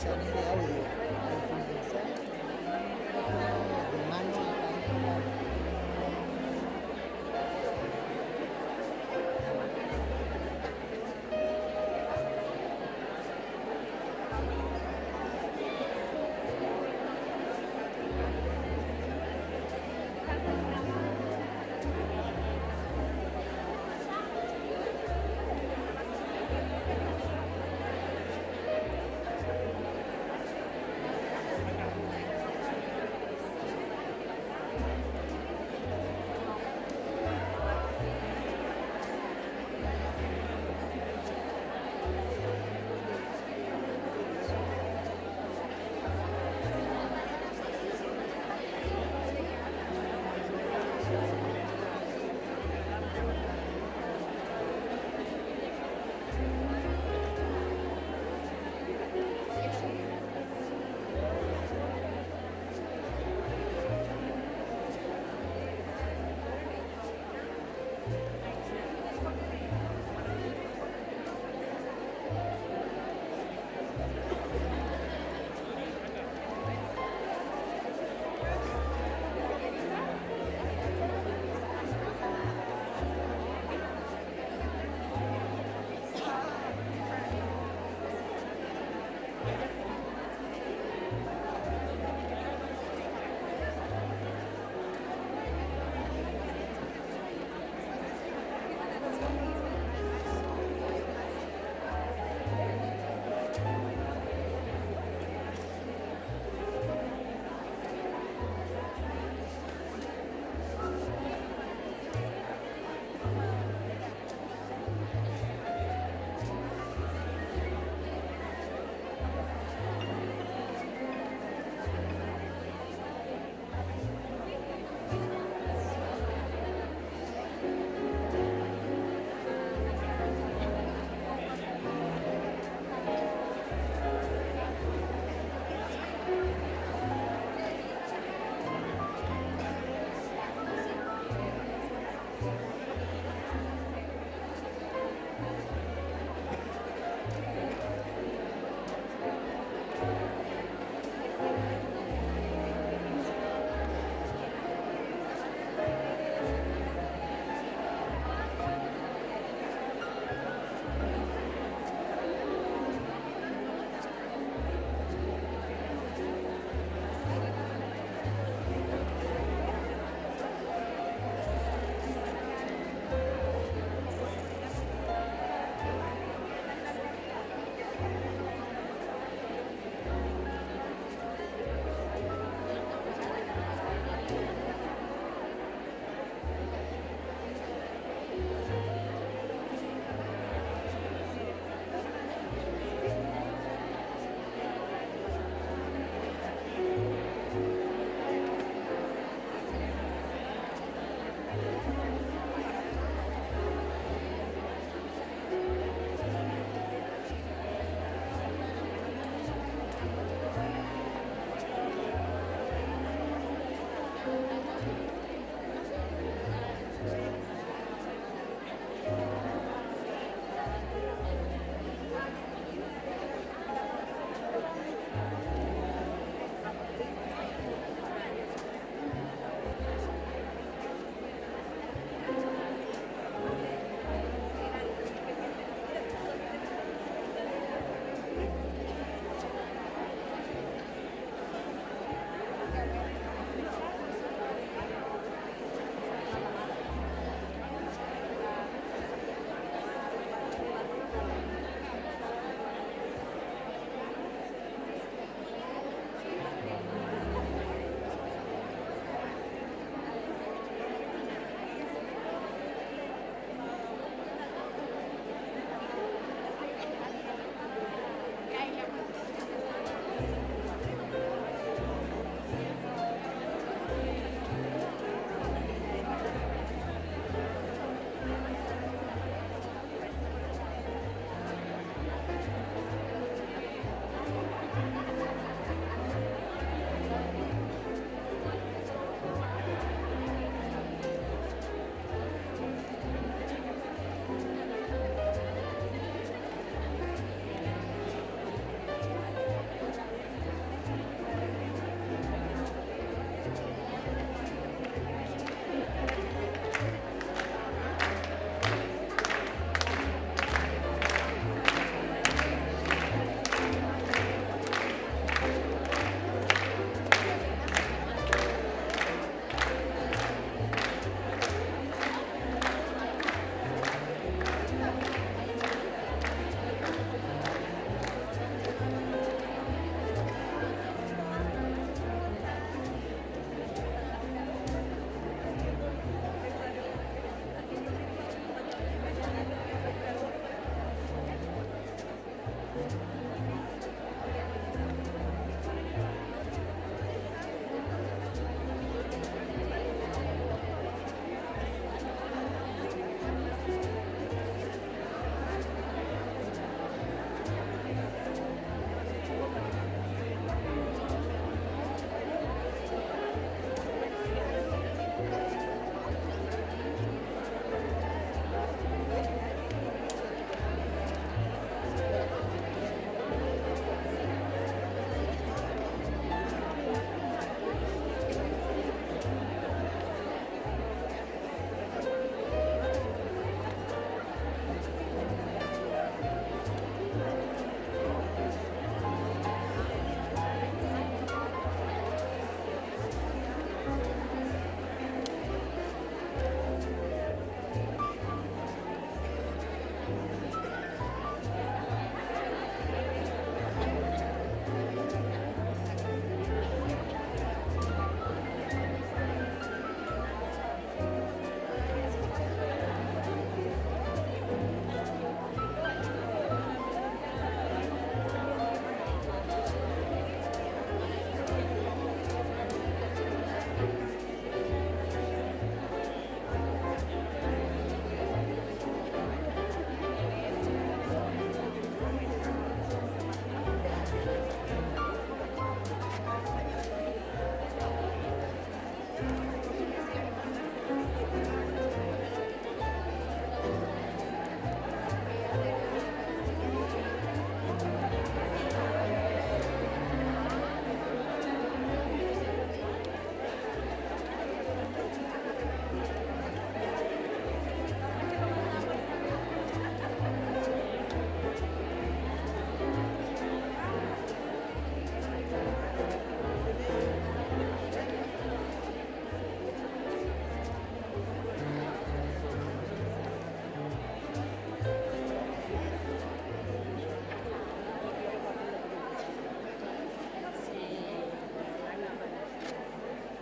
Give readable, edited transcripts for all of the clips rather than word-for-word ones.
conexiones de audio, a diferencia de un teléfono de mano acá en este lado.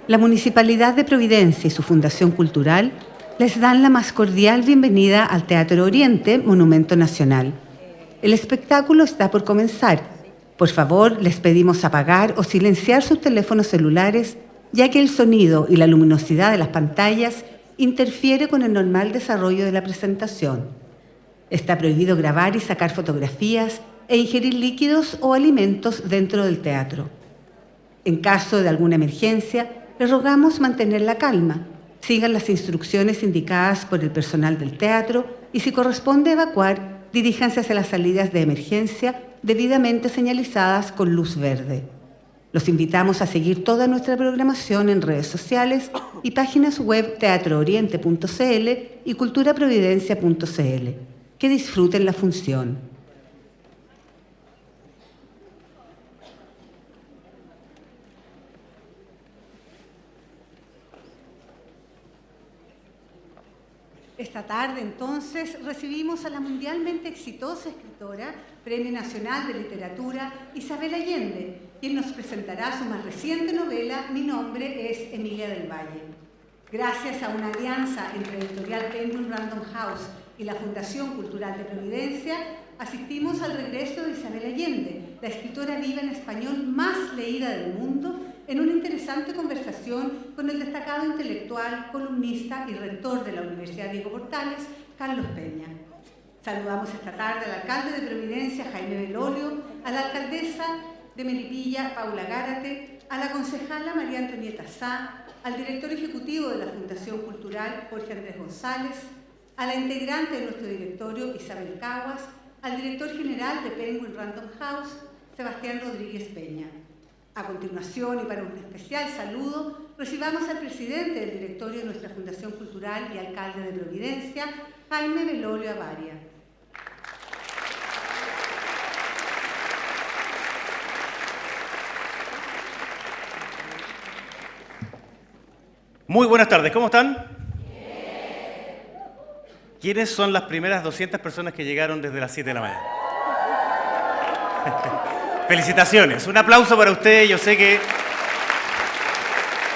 La Municipalidad de Providencia y su Fundación Cultural les dan la más cordial bienvenida al Teatro Oriente, Monumento Nacional. El espectáculo está por comenzar. Por favor, les pedimos apagar o silenciar sus teléfonos celulares, ya que el sonido y la luminosidad de las pantallas interfiere con el normal desarrollo de la presentación. Está prohibido grabar y sacar fotografías e ingerir líquidos o alimentos dentro del teatro. En caso de alguna emergencia, les rogamos mantener la calma. Sigan las instrucciones indicadas por el personal del teatro y si corresponde evacuar, diríjanse hacia las salidas de emergencia debidamente señalizadas con luz verde. Los invitamos a seguir toda nuestra programación en redes sociales y páginas web teatrooriente.cl y culturaprovidencia.cl. Que disfruten la función. Esta tarde, entonces, recibimos a la mundialmente exitosa escritora, Premio Nacional de Literatura, Isabel Allende, quien nos presentará su más reciente novela, Mi nombre es Emilia del Valle. Gracias a una alianza entre Editorial Penguin Random House y la Fundación Cultural de Providencia, asistimos al regreso de Isabel Allende, la escritora viva en español más leída del mundo, en una interesante conversación con el destacado intelectual, columnista y rector de la Universidad Diego Portales, Carlos Peña. Saludamos esta tarde al alcalde de Providencia, Jaime Belolio, a la alcaldesa de Melipilla, Paula Gárate, a la concejala María Antonieta Sá, al director ejecutivo de la Fundación Cultural, Jorge Andrés González, a la integrante de nuestro directorio, Isabel Caguas, al director general de Penguin Random House, Sebastián Rodríguez Peña. A continuación, y para un especial saludo, recibamos al presidente del directorio de nuestra Fundación Cultural y alcalde de Providencia, Jaime Belolio Avaria. Muy buenas tardes, ¿cómo están? ¿Quiénes son las primeras 200 personas que llegaron desde las 7 de la mañana? Felicitaciones, un aplauso para ustedes, yo sé que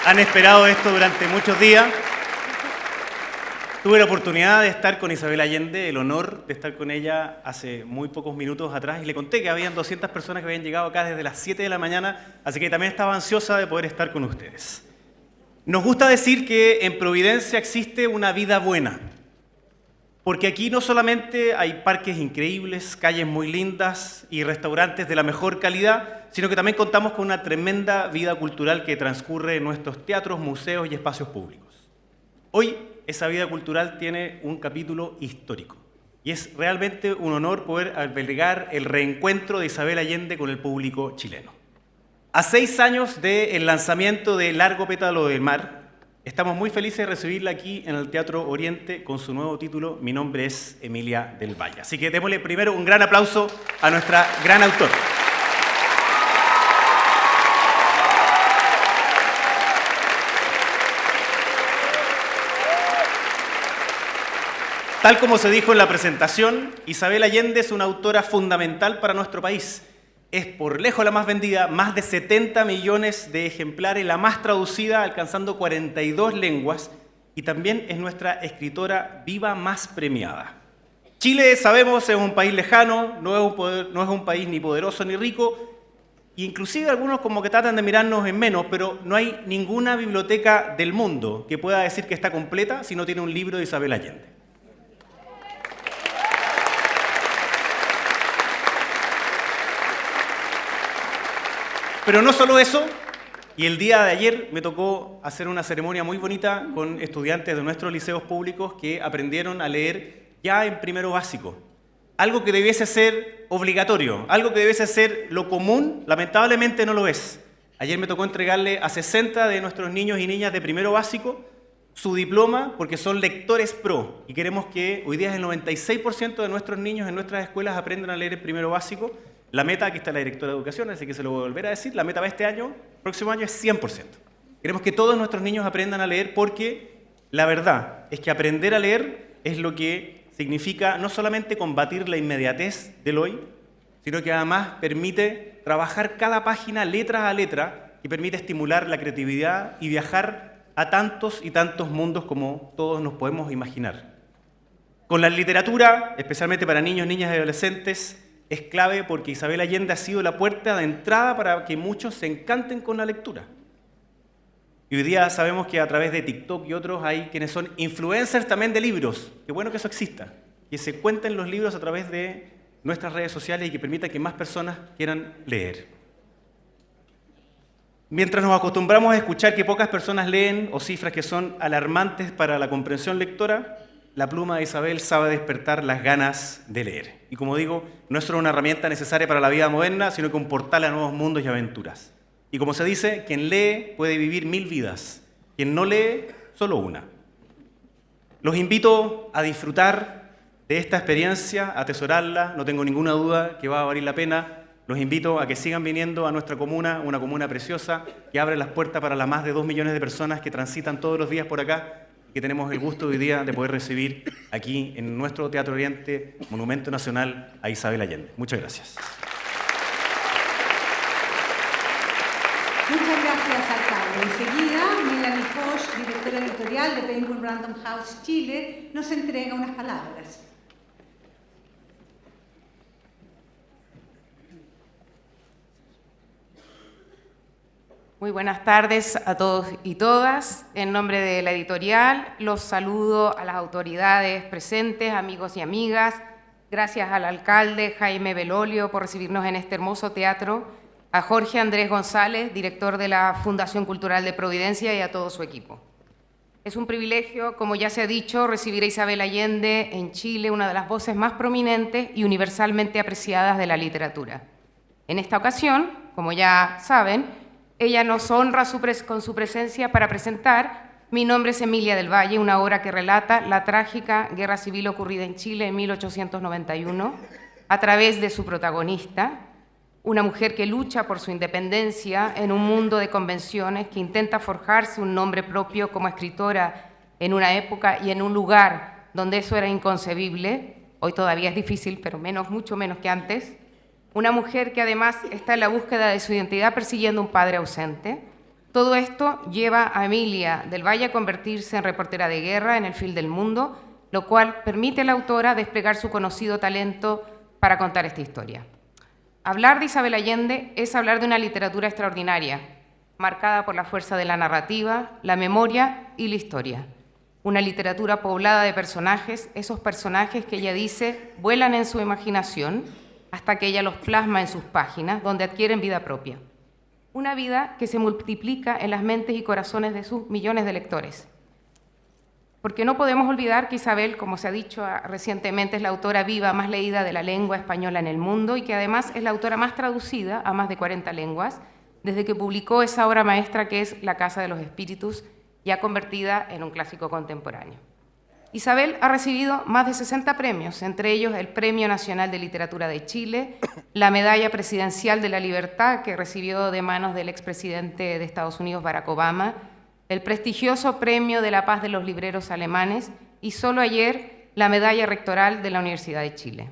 han esperado esto durante muchos días. Tuve la oportunidad de estar con Isabel Allende, el honor de estar con ella hace muy pocos minutos atrás y le conté que habían 200 personas que habían llegado acá desde las 7 de la mañana, así que también estaba ansiosa de poder estar con ustedes. Nos gusta decir que en Providencia existe una vida buena, porque aquí no solamente hay parques increíbles, calles muy lindas y restaurantes de la mejor calidad, sino que también contamos con una tremenda vida cultural que transcurre en nuestros teatros, museos y espacios públicos. Hoy esa vida cultural tiene un capítulo histórico y es realmente un honor poder albergar el reencuentro de Isabel Allende con el público chileno. A 6 años del lanzamiento de Largo Pétalo del Mar, estamos muy felices de recibirla aquí en el Teatro Oriente con su nuevo título, Mi nombre es Emilia del Valle. Así que démosle primero un gran aplauso a nuestra gran autora. Tal como se dijo en la presentación, Isabel Allende es una autora fundamental para nuestro país. Es por lejos la más vendida, más de 70 millones de ejemplares, la más traducida, alcanzando 42 lenguas, y también es nuestra escritora viva más premiada. Chile, sabemos, es un país lejano, no es un país ni poderoso ni rico, e inclusive algunos como que tratan de mirarnos en menos, pero no hay ninguna biblioteca del mundo que pueda decir que está completa si no tiene un libro de Isabel Allende. Pero no solo eso, y el día de ayer me tocó hacer una ceremonia muy bonita con estudiantes de nuestros liceos públicos que aprendieron a leer ya en primero básico. Algo que debiese ser obligatorio, algo que debiese ser lo común, lamentablemente no lo es. Ayer me tocó entregarle a 60 de nuestros niños y niñas de primero básico su diploma porque son lectores pro y queremos que hoy día el 96% de nuestros niños en nuestras escuelas aprendan a leer en primero básico. La meta, aquí está la directora de educación, así que se lo voy a volver a decir, la meta para este año, próximo año es 100%. Queremos que todos nuestros niños aprendan a leer porque la verdad es que aprender a leer es lo que significa no solamente combatir la inmediatez del hoy, sino que además permite trabajar cada página letra a letra que permite estimular la creatividad y viajar a tantos y tantos mundos como todos nos podemos imaginar. Con la literatura, especialmente para niños, niñas y adolescentes, es clave porque Isabel Allende ha sido la puerta de entrada para que muchos se encanten con la lectura. Y hoy día sabemos que a través de TikTok y otros hay quienes son influencers también de libros. Qué bueno que eso exista, que se cuenten los libros a través de nuestras redes sociales y que permita que más personas quieran leer. Mientras nos acostumbramos a escuchar que pocas personas leen o cifras que son alarmantes para la comprensión lectora, la pluma de Isabel sabe despertar las ganas de leer. Y como digo, no es solo una herramienta necesaria para la vida moderna, sino que un portal a nuevos mundos y aventuras. Y como se dice, quien lee puede vivir 1000 vidas, quien no lee, solo una. Los invito a disfrutar de esta experiencia, a atesorarla, no tengo ninguna duda que va a valer la pena. Los invito a que sigan viniendo a nuestra comuna, una comuna preciosa, que abre las puertas para las más de 2 millones de personas que transitan todos los días por acá, que tenemos el gusto hoy día de poder recibir aquí en nuestro Teatro Oriente, Monumento Nacional a Isabel Allende. Muchas gracias. Muchas gracias, alcalde. Enseguida, Melanie Posch, directora editorial de Penguin Random House Chile, nos entrega unas palabras. Muy buenas tardes a todos y todas. En nombre de la editorial, los saludo a las autoridades presentes, amigos y amigas. Gracias al alcalde Jaime Belolio por recibirnos en este hermoso teatro, a Jorge Andrés González, director de la Fundación Cultural de Providencia, y a todo su equipo. Es un privilegio, como ya se ha dicho, recibir a Isabel Allende en Chile, una de las voces más prominentes y universalmente apreciadas de la literatura. En esta ocasión, como ya saben, ella nos honra con su presencia para presentar Mi nombre es Emilia del Valle, una obra que relata la trágica guerra civil ocurrida en Chile en 1891 a través de su protagonista, una mujer que lucha por su independencia en un mundo de convenciones, que intenta forjarse un nombre propio como escritora en una época y en un lugar donde eso era inconcebible. Hoy todavía es difícil, pero mucho menos que antes. Una mujer que además está en la búsqueda de su identidad persiguiendo un padre ausente. Todo esto lleva a Emilia del Valle a convertirse en reportera de guerra en el fil del mundo, lo cual permite a la autora desplegar su conocido talento para contar esta historia. Hablar de Isabel Allende es hablar de una literatura extraordinaria, marcada por la fuerza de la narrativa, la memoria y la historia. Una literatura poblada de personajes, esos personajes que ella dice vuelan en su imaginación hasta que ella los plasma en sus páginas, donde adquieren vida propia. Una vida que se multiplica en las mentes y corazones de sus millones de lectores. Porque no podemos olvidar que Isabel, como se ha dicho recientemente, es la autora viva más leída de la lengua española en el mundo y que además es la autora más traducida a más de 40 lenguas, desde que publicó esa obra maestra que es La Casa de los Espíritus, ya convertida en un clásico contemporáneo. Isabel ha recibido más de 60 premios, entre ellos el Premio Nacional de Literatura de Chile, la Medalla Presidencial de la Libertad, que recibió de manos del expresidente de Estados Unidos, Barack Obama, el prestigioso Premio de la Paz de los Libreros Alemanes y solo ayer la Medalla Rectoral de la Universidad de Chile.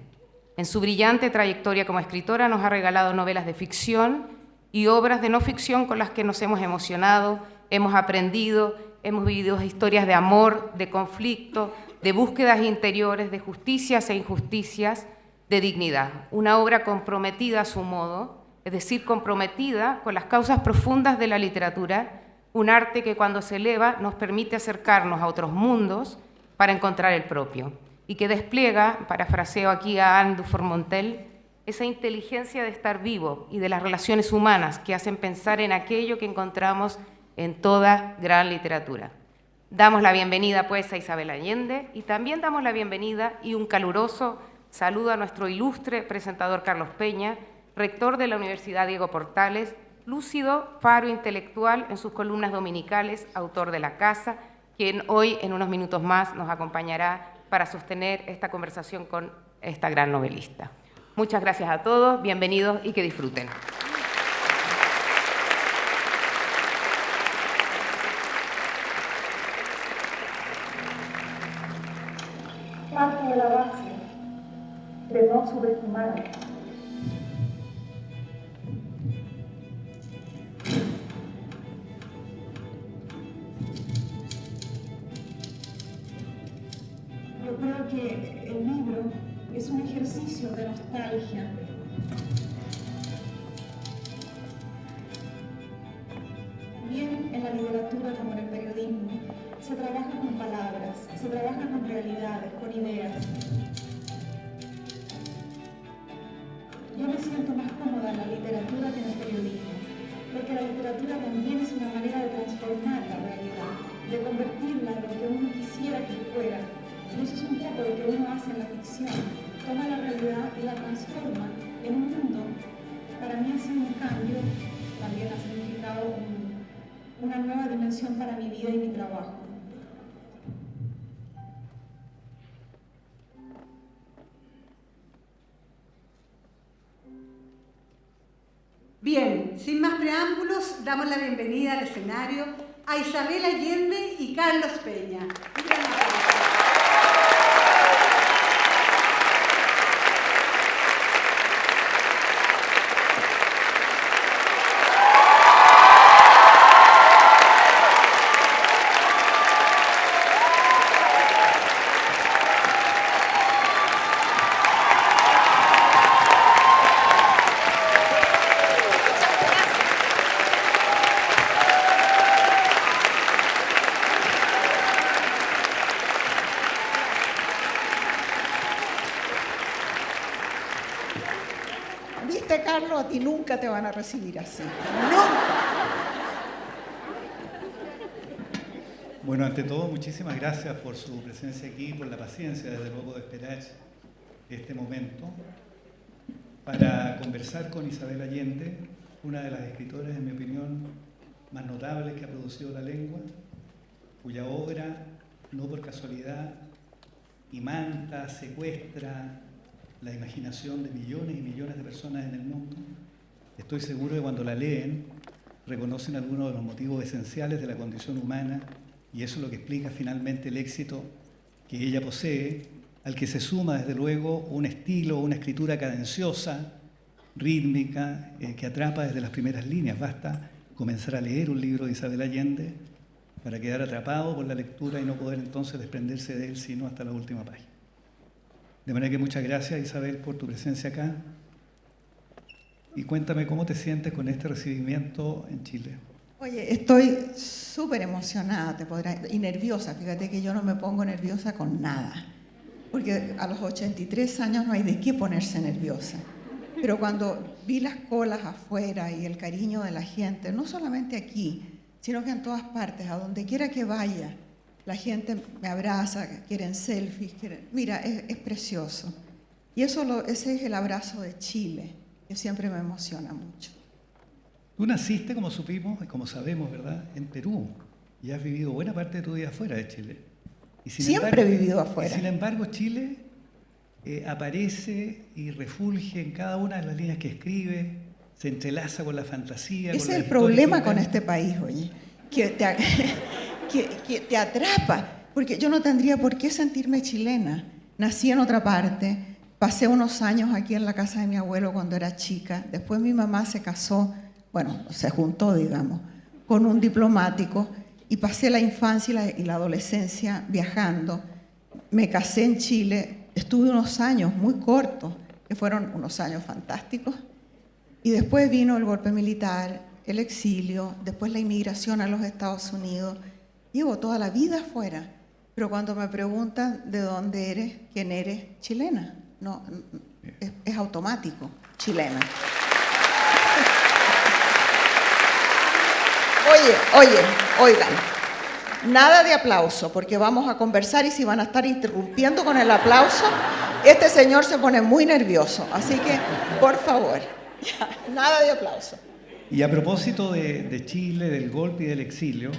En su brillante trayectoria como escritora nos ha regalado novelas de ficción y obras de no ficción con las que nos hemos emocionado, hemos aprendido, hemos vivido historias de amor, de conflicto, de búsquedas interiores, de justicias e injusticias, de dignidad. Una obra comprometida a su modo, es decir, comprometida con las causas profundas de la literatura, un arte que cuando se eleva nos permite acercarnos a otros mundos para encontrar el propio y que despliega, parafraseo aquí a Anne Dufour-Montel, esa inteligencia de estar vivo y de las relaciones humanas que hacen pensar en aquello que encontramos en toda gran literatura. Damos la bienvenida pues a Isabel Allende y también damos la bienvenida y un caluroso saludo a nuestro ilustre presentador Carlos Peña, rector de la Universidad Diego Portales, lúcido, faro intelectual en sus columnas dominicales, autor de La Casa, quien hoy en unos minutos más nos acompañará para sostener esta conversación con esta gran novelista. Muchas gracias a todos, bienvenidos y que disfruten. Parte de la base de no subestimar que el libro es un ejercicio de nostalgia. También en la literatura como en el periodismo se trabaja con palabras, se trabaja con realidades, con ideas. Yo me siento más cómoda en la literatura que en el periodismo, porque la literatura también es una manera de transformar la realidad, de convertirla en lo que uno quisiera que fuera. Y eso es un poco lo que uno hace en la ficción, toma la realidad y la transforma en un mundo. Para mí ha sido un cambio, también ha significado una nueva dimensión para mi vida y mi trabajo. Bien, sin más preámbulos, damos la bienvenida al escenario a Isabel Allende y Carlos Peña. Un gran aplauso. ¿Viste, Carlos? A ti nunca te van a recibir así. ¡Nunca! Bueno, ante todo, muchísimas gracias por su presencia aquí, por la paciencia, desde luego, de esperar este momento para conversar con Isabel Allende, una de las escritoras, en mi opinión, más notables que ha producido la lengua, cuya obra, no por casualidad, imanta, secuestra la imaginación de millones y millones de personas en el mundo. Estoy seguro que cuando la leen reconocen algunos de los motivos esenciales de la condición humana, y eso es lo que explica finalmente el éxito que ella posee, al que se suma desde luego un estilo, una escritura cadenciosa, rítmica, que atrapa desde las primeras líneas. Basta comenzar a leer un libro de Isabel Allende para quedar atrapado por la lectura y no poder entonces desprenderse de él sino hasta la última página. De manera que muchas gracias, Isabel, por tu presencia acá. Y cuéntame cómo te sientes con este recibimiento en Chile. Oye, estoy súper emocionada, y nerviosa. Fíjate que yo no me pongo nerviosa con nada, porque a los 83 años no hay de qué ponerse nerviosa. Pero cuando vi las colas afuera y el cariño de la gente, no solamente aquí, sino que en todas partes, a donde quiera que vaya, la gente me abraza, quieren selfies, mira, es precioso. Y ese es el abrazo de Chile, que siempre me emociona mucho. Tú naciste, como supimos y como sabemos, ¿verdad?, en Perú, y has vivido buena parte de tu vida afuera de Chile. Y Siempre he vivido afuera. Sin embargo, Chile aparece y refulge en cada una de las líneas que escribe, se entrelaza con la fantasía. Ese es el problema con este país, oye, que te atrapa, porque yo no tendría por qué sentirme chilena. Nací en otra parte, pasé unos años aquí en la casa de mi abuelo cuando era chica, después mi mamá se casó, bueno, se juntó, digamos, con un diplomático y pasé la infancia y la adolescencia viajando. Me casé en Chile, estuve unos años muy cortos, que fueron unos años fantásticos, y después vino el golpe militar, el exilio, después la inmigración a los Estados Unidos. Llevo toda la vida afuera, pero cuando me preguntan de dónde eres, quién eres, chilena. No, es automático, chilena. Oigan, nada de aplauso, porque vamos a conversar y si van a estar interrumpiendo con el aplauso, este señor se pone muy nervioso. Así que, por favor, nada de aplauso. Y a propósito de Chile, del golpe y del exilio,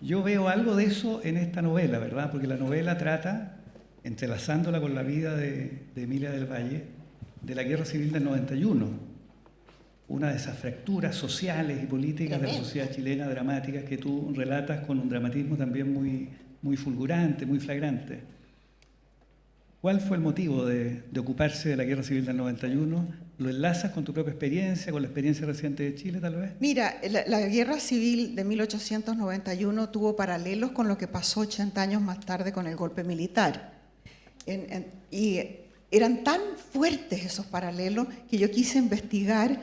yo veo algo de eso en esta novela, ¿verdad? Porque la novela trata, entrelazándola con la vida de Emilia del Valle, de la Guerra Civil del 91. Una de esas fracturas sociales y políticas de la sociedad chilena dramáticas que tú relatas con un dramatismo también muy fulgurante, muy flagrante. ¿Cuál fue el motivo de ocuparse de la Guerra Civil del 91? ¿Lo enlazas con tu propia experiencia, con la experiencia reciente de Chile, tal vez? Mira, la Guerra Civil de 1891 tuvo paralelos con lo que pasó 80 años más tarde con el golpe militar. Y eran tan fuertes esos paralelos que yo quise investigar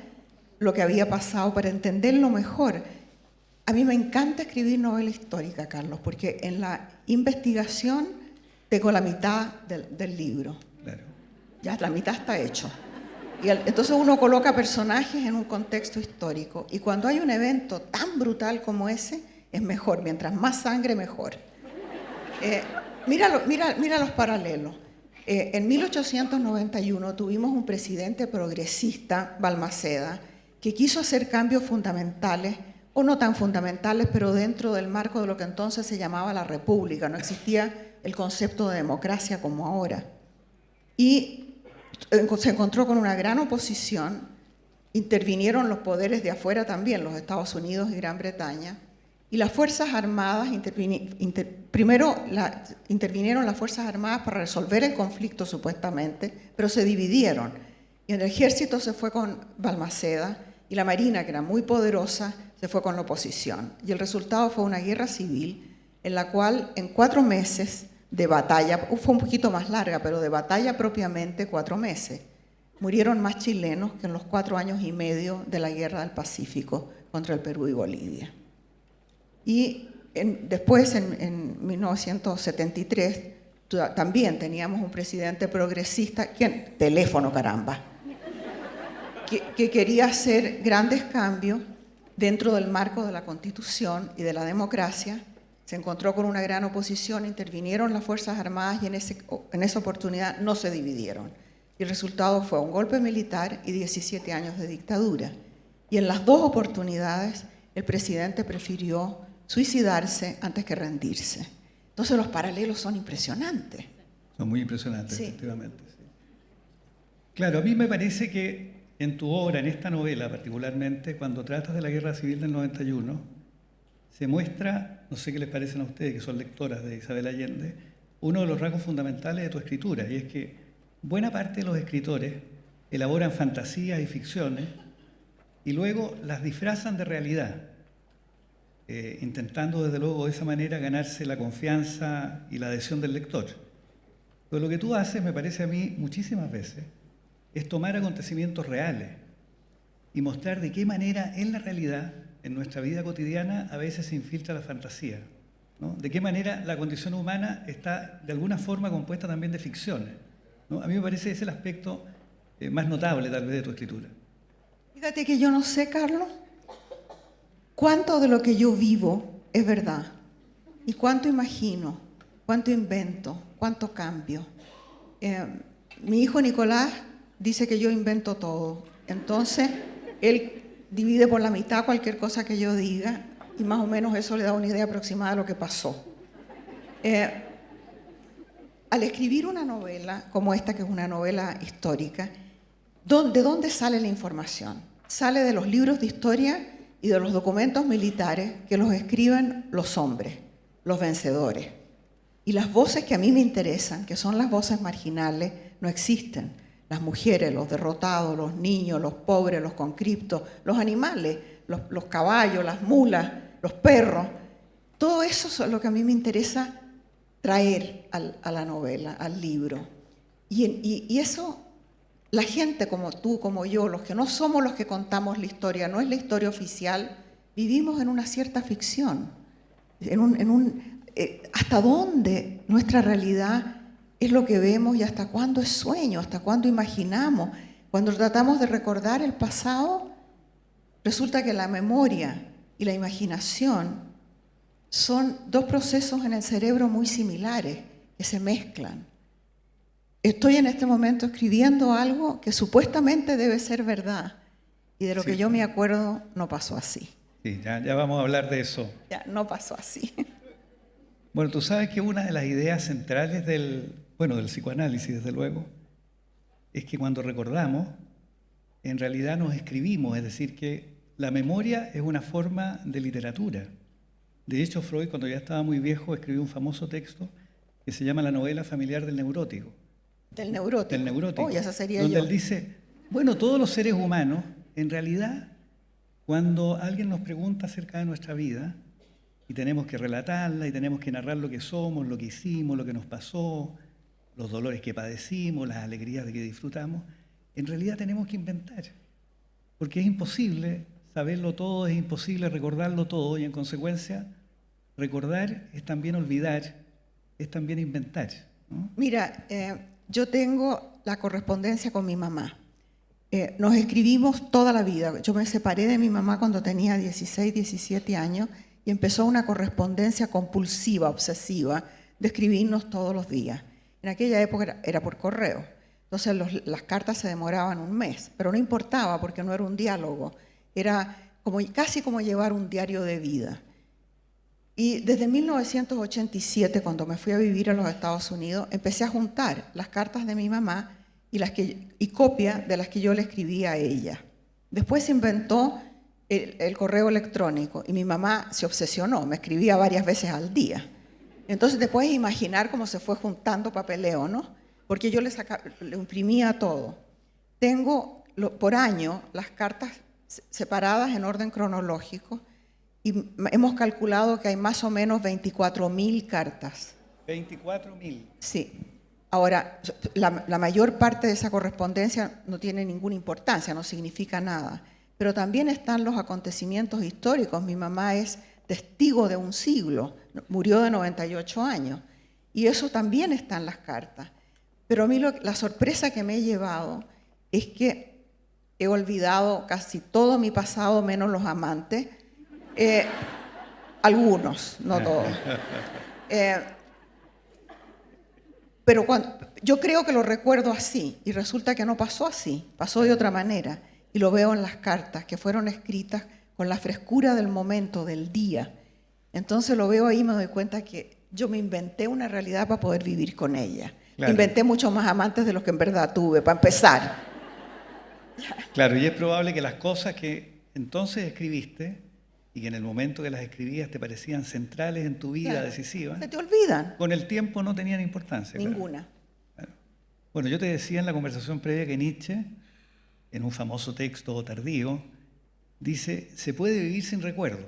lo que había pasado para entenderlo mejor. A mí me encanta escribir novela histórica, Carlos, porque en la investigación tengo la mitad del libro. Claro. Ya la mitad está hecho. Y entonces uno coloca personajes en un contexto histórico. Y cuando hay un evento tan brutal como ese, es mejor. Mientras más sangre, mejor. Mira los paralelos. En 1891 tuvimos un presidente progresista, Balmaceda, que quiso hacer cambios fundamentales, o no tan fundamentales, pero dentro del marco de lo que entonces se llamaba la República. No existía el concepto de democracia como ahora. Y se encontró con una gran oposición, intervinieron los poderes de afuera también, los Estados Unidos y Gran Bretaña, y las Fuerzas Armadas, primero intervinieron las Fuerzas Armadas para resolver el conflicto supuestamente, pero se dividieron. Y el ejército se fue con Balmaceda y la Marina, que era muy poderosa, se fue con la oposición. Y el resultado fue una guerra civil en la cual en 4 meses de batalla, fue un poquito más larga, pero de batalla propiamente 4 meses, murieron más chilenos que en los 4 años y medio de la Guerra del Pacífico contra el Perú y Bolivia. Y después, en 1973, también teníamos un presidente progresista, teléfono caramba, que quería hacer grandes cambios dentro del marco de la Constitución y de la democracia. Se encontró con una gran oposición, intervinieron las Fuerzas Armadas y en esa oportunidad no se dividieron. Y el resultado fue un golpe militar y 17 años de dictadura. Y en las 2 oportunidades el presidente prefirió suicidarse antes que rendirse. Entonces los paralelos son impresionantes. Son muy impresionantes, sí. Efectivamente. Sí. Claro, a mí me parece que en tu obra, en esta novela particularmente, cuando tratas de la Guerra Civil del 91, se muestra, no sé qué les parecen a ustedes que son lectoras de Isabel Allende, uno de los rasgos fundamentales de tu escritura, y es que buena parte de los escritores elaboran fantasías y ficciones y luego las disfrazan de realidad, intentando desde luego de esa manera ganarse la confianza y la adhesión del lector. Pero lo que tú haces, me parece a mí, muchísimas veces, es tomar acontecimientos reales y mostrar de qué manera en la realidad, en nuestra vida cotidiana, a veces se infiltra la fantasía, ¿no? De qué manera la condición humana está de alguna forma compuesta también de ficciones, ¿no? A mí me parece ese el aspecto más notable tal vez de tu escritura. Fíjate que yo no sé, Carlos, cuánto de lo que yo vivo es verdad y cuánto imagino, cuánto invento, cuánto cambio. Mi hijo Nicolás dice que yo invento todo, entonces él divide por la mitad cualquier cosa que yo diga y más o menos eso le da una idea aproximada de lo que pasó. Al escribir una novela como esta, que es una novela histórica, ¿de dónde sale la información? Sale de los libros de historia y de los documentos militares que los escriben los hombres, los vencedores. Y las voces que a mí me interesan, que son las voces marginales, no existen. Las mujeres, los derrotados, los niños, los pobres, los conscriptos, los animales, los caballos, las mulas, los perros. Todo eso es lo que a mí me interesa traer a la novela, al libro. Y eso, la gente como tú, como yo, los que no somos los que contamos la historia, no es la historia oficial, vivimos en una cierta ficción. ¿Hasta dónde nuestra realidad es lo que vemos y hasta cuándo es sueño, hasta cuándo imaginamos? Cuando tratamos de recordar el pasado, resulta que la memoria y la imaginación son 2 procesos en el cerebro muy similares, que se mezclan. Estoy en este momento escribiendo algo que supuestamente debe ser verdad, y de lo que yo me acuerdo no pasó así. Sí, ya vamos a hablar de eso. Ya, no pasó así. Bueno, tú sabes que una de las ideas centrales del psicoanálisis, desde luego, es que cuando recordamos, en realidad nos escribimos, es decir, que la memoria es una forma de literatura. De hecho, Freud, cuando ya estaba muy viejo, escribió un famoso texto que se llama La novela familiar del neurótico. Del neurótico. Del neurótico. Oh, esa sería donde yo. él dice, bueno, todos los seres humanos, en realidad, cuando alguien nos pregunta acerca de nuestra vida, y tenemos que relatarla, y tenemos que narrar lo que somos, lo que hicimos, lo que nos pasó, los dolores que padecimos, las alegrías de que disfrutamos, en realidad tenemos que inventar, porque es imposible saberlo todo, es imposible recordarlo todo, y en consecuencia, recordar es también olvidar, es también inventar, ¿no? Mira, yo tengo la correspondencia con mi mamá. Nos escribimos toda la vida. Yo me separé de mi mamá cuando tenía 16, 17 años y empezó una correspondencia compulsiva, obsesiva, de escribirnos todos los días. En aquella época era por correo. Entonces las cartas se demoraban un mes, pero no importaba porque no era un diálogo. Era casi como llevar un diario de vida. Y desde 1987, cuando me fui a vivir a los Estados Unidos, empecé a juntar las cartas de mi mamá y copias de las que yo le escribía a ella. Después se inventó el correo electrónico y mi mamá se obsesionó, me escribía varias veces al día. Entonces te puedes imaginar cómo se fue juntando papeleo, ¿no? Porque yo le imprimía todo. Tengo por año las cartas separadas en orden cronológico y hemos calculado que hay más o menos 24.000 cartas. 24.000. Sí. Ahora, la mayor parte de esa correspondencia no tiene ninguna importancia, no significa nada. Pero también están los acontecimientos históricos. Mi mamá es testigo de un siglo, murió de 98 años. Y eso también está en las cartas. Pero a mí la sorpresa que me he llevado es que he olvidado casi todo mi pasado, menos los amantes. Algunos, no todos. Pero yo creo que lo recuerdo así, y resulta que no pasó así, pasó de otra manera. Y lo veo en las cartas, que fueron escritas con la frescura del momento, del día. Entonces lo veo ahí y me doy cuenta que yo me inventé una realidad para poder vivir con ella. Claro. Inventé muchos más amantes de los que en verdad tuve, para empezar. Claro, y es probable que las cosas que entonces escribiste y que en el momento que las escribías te parecían centrales en tu vida, claro, decisivas, se te olvidan. Con el tiempo no tenían importancia. Ninguna. Claro. Bueno, yo te decía en la conversación previa que Nietzsche, en un famoso texto tardío, dice, se puede vivir sin recuerdo,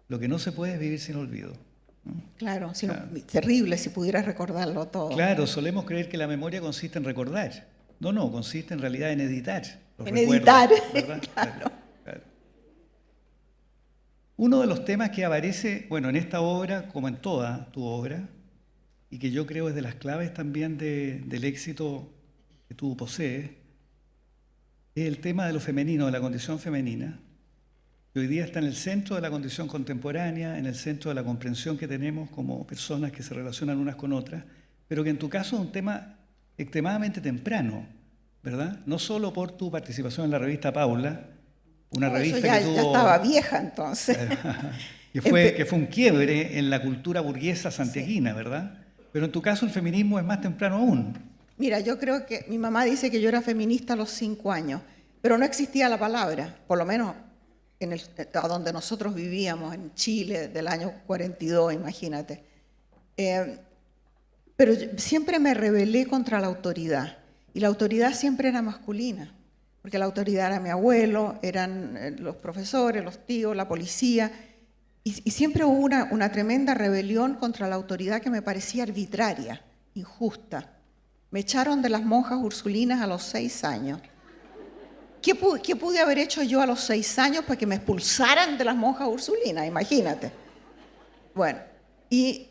lo que no se puede es vivir sin olvido, ¿no? Claro, claro. Terrible si pudieras recordarlo todo. Claro, solemos creer que la memoria consiste en recordar. No, consiste en realidad en editar los recuerdos. Editar, ¿verdad? Claro. Claro. Uno de los temas que aparece, bueno, en esta obra, como en toda tu obra, y que yo creo es de las claves también del éxito que tú posees, es el tema de lo femenino, de la condición femenina, que hoy día está en el centro de la condición contemporánea, en el centro de la comprensión que tenemos como personas que se relacionan unas con otras, pero que en tu caso es un tema extremadamente temprano, ¿verdad? No solo por tu participación en la revista Paula, una revista ya, que tuvo... ya estaba vieja entonces. que fue un quiebre en la cultura burguesa santiaguina, sí, ¿verdad? Pero en tu caso el feminismo es más temprano aún. Mira, yo creo que mi mamá dice que yo era feminista a los 5 años, pero no existía la palabra, por lo menos a donde nosotros vivíamos, en Chile, del año 42, imagínate. Pero siempre me rebelé contra la autoridad, y la autoridad siempre era masculina, porque la autoridad era mi abuelo, eran los profesores, los tíos, la policía, y siempre hubo una tremenda rebelión contra la autoridad que me parecía arbitraria, injusta. Me echaron de las monjas ursulinas a los 6 años. ¿Qué pude haber hecho yo a los 6 años para que me expulsaran de las monjas ursulinas? Imagínate. Bueno, y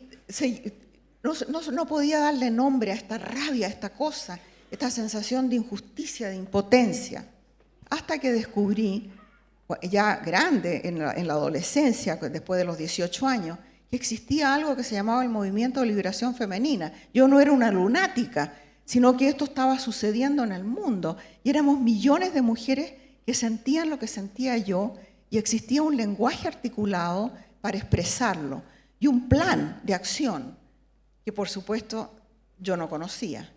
no podía darle nombre a esta rabia, a esta cosa, esta sensación de injusticia, de impotencia, hasta que descubrí, ya grande, en la adolescencia, después de los 18 años, que existía algo que se llamaba el Movimiento de Liberación Femenina. Yo no era una lunática, sino que esto estaba sucediendo en el mundo, y éramos millones de mujeres que sentían lo que sentía yo, y existía un lenguaje articulado para expresarlo, y un plan de acción, que por supuesto yo no conocía.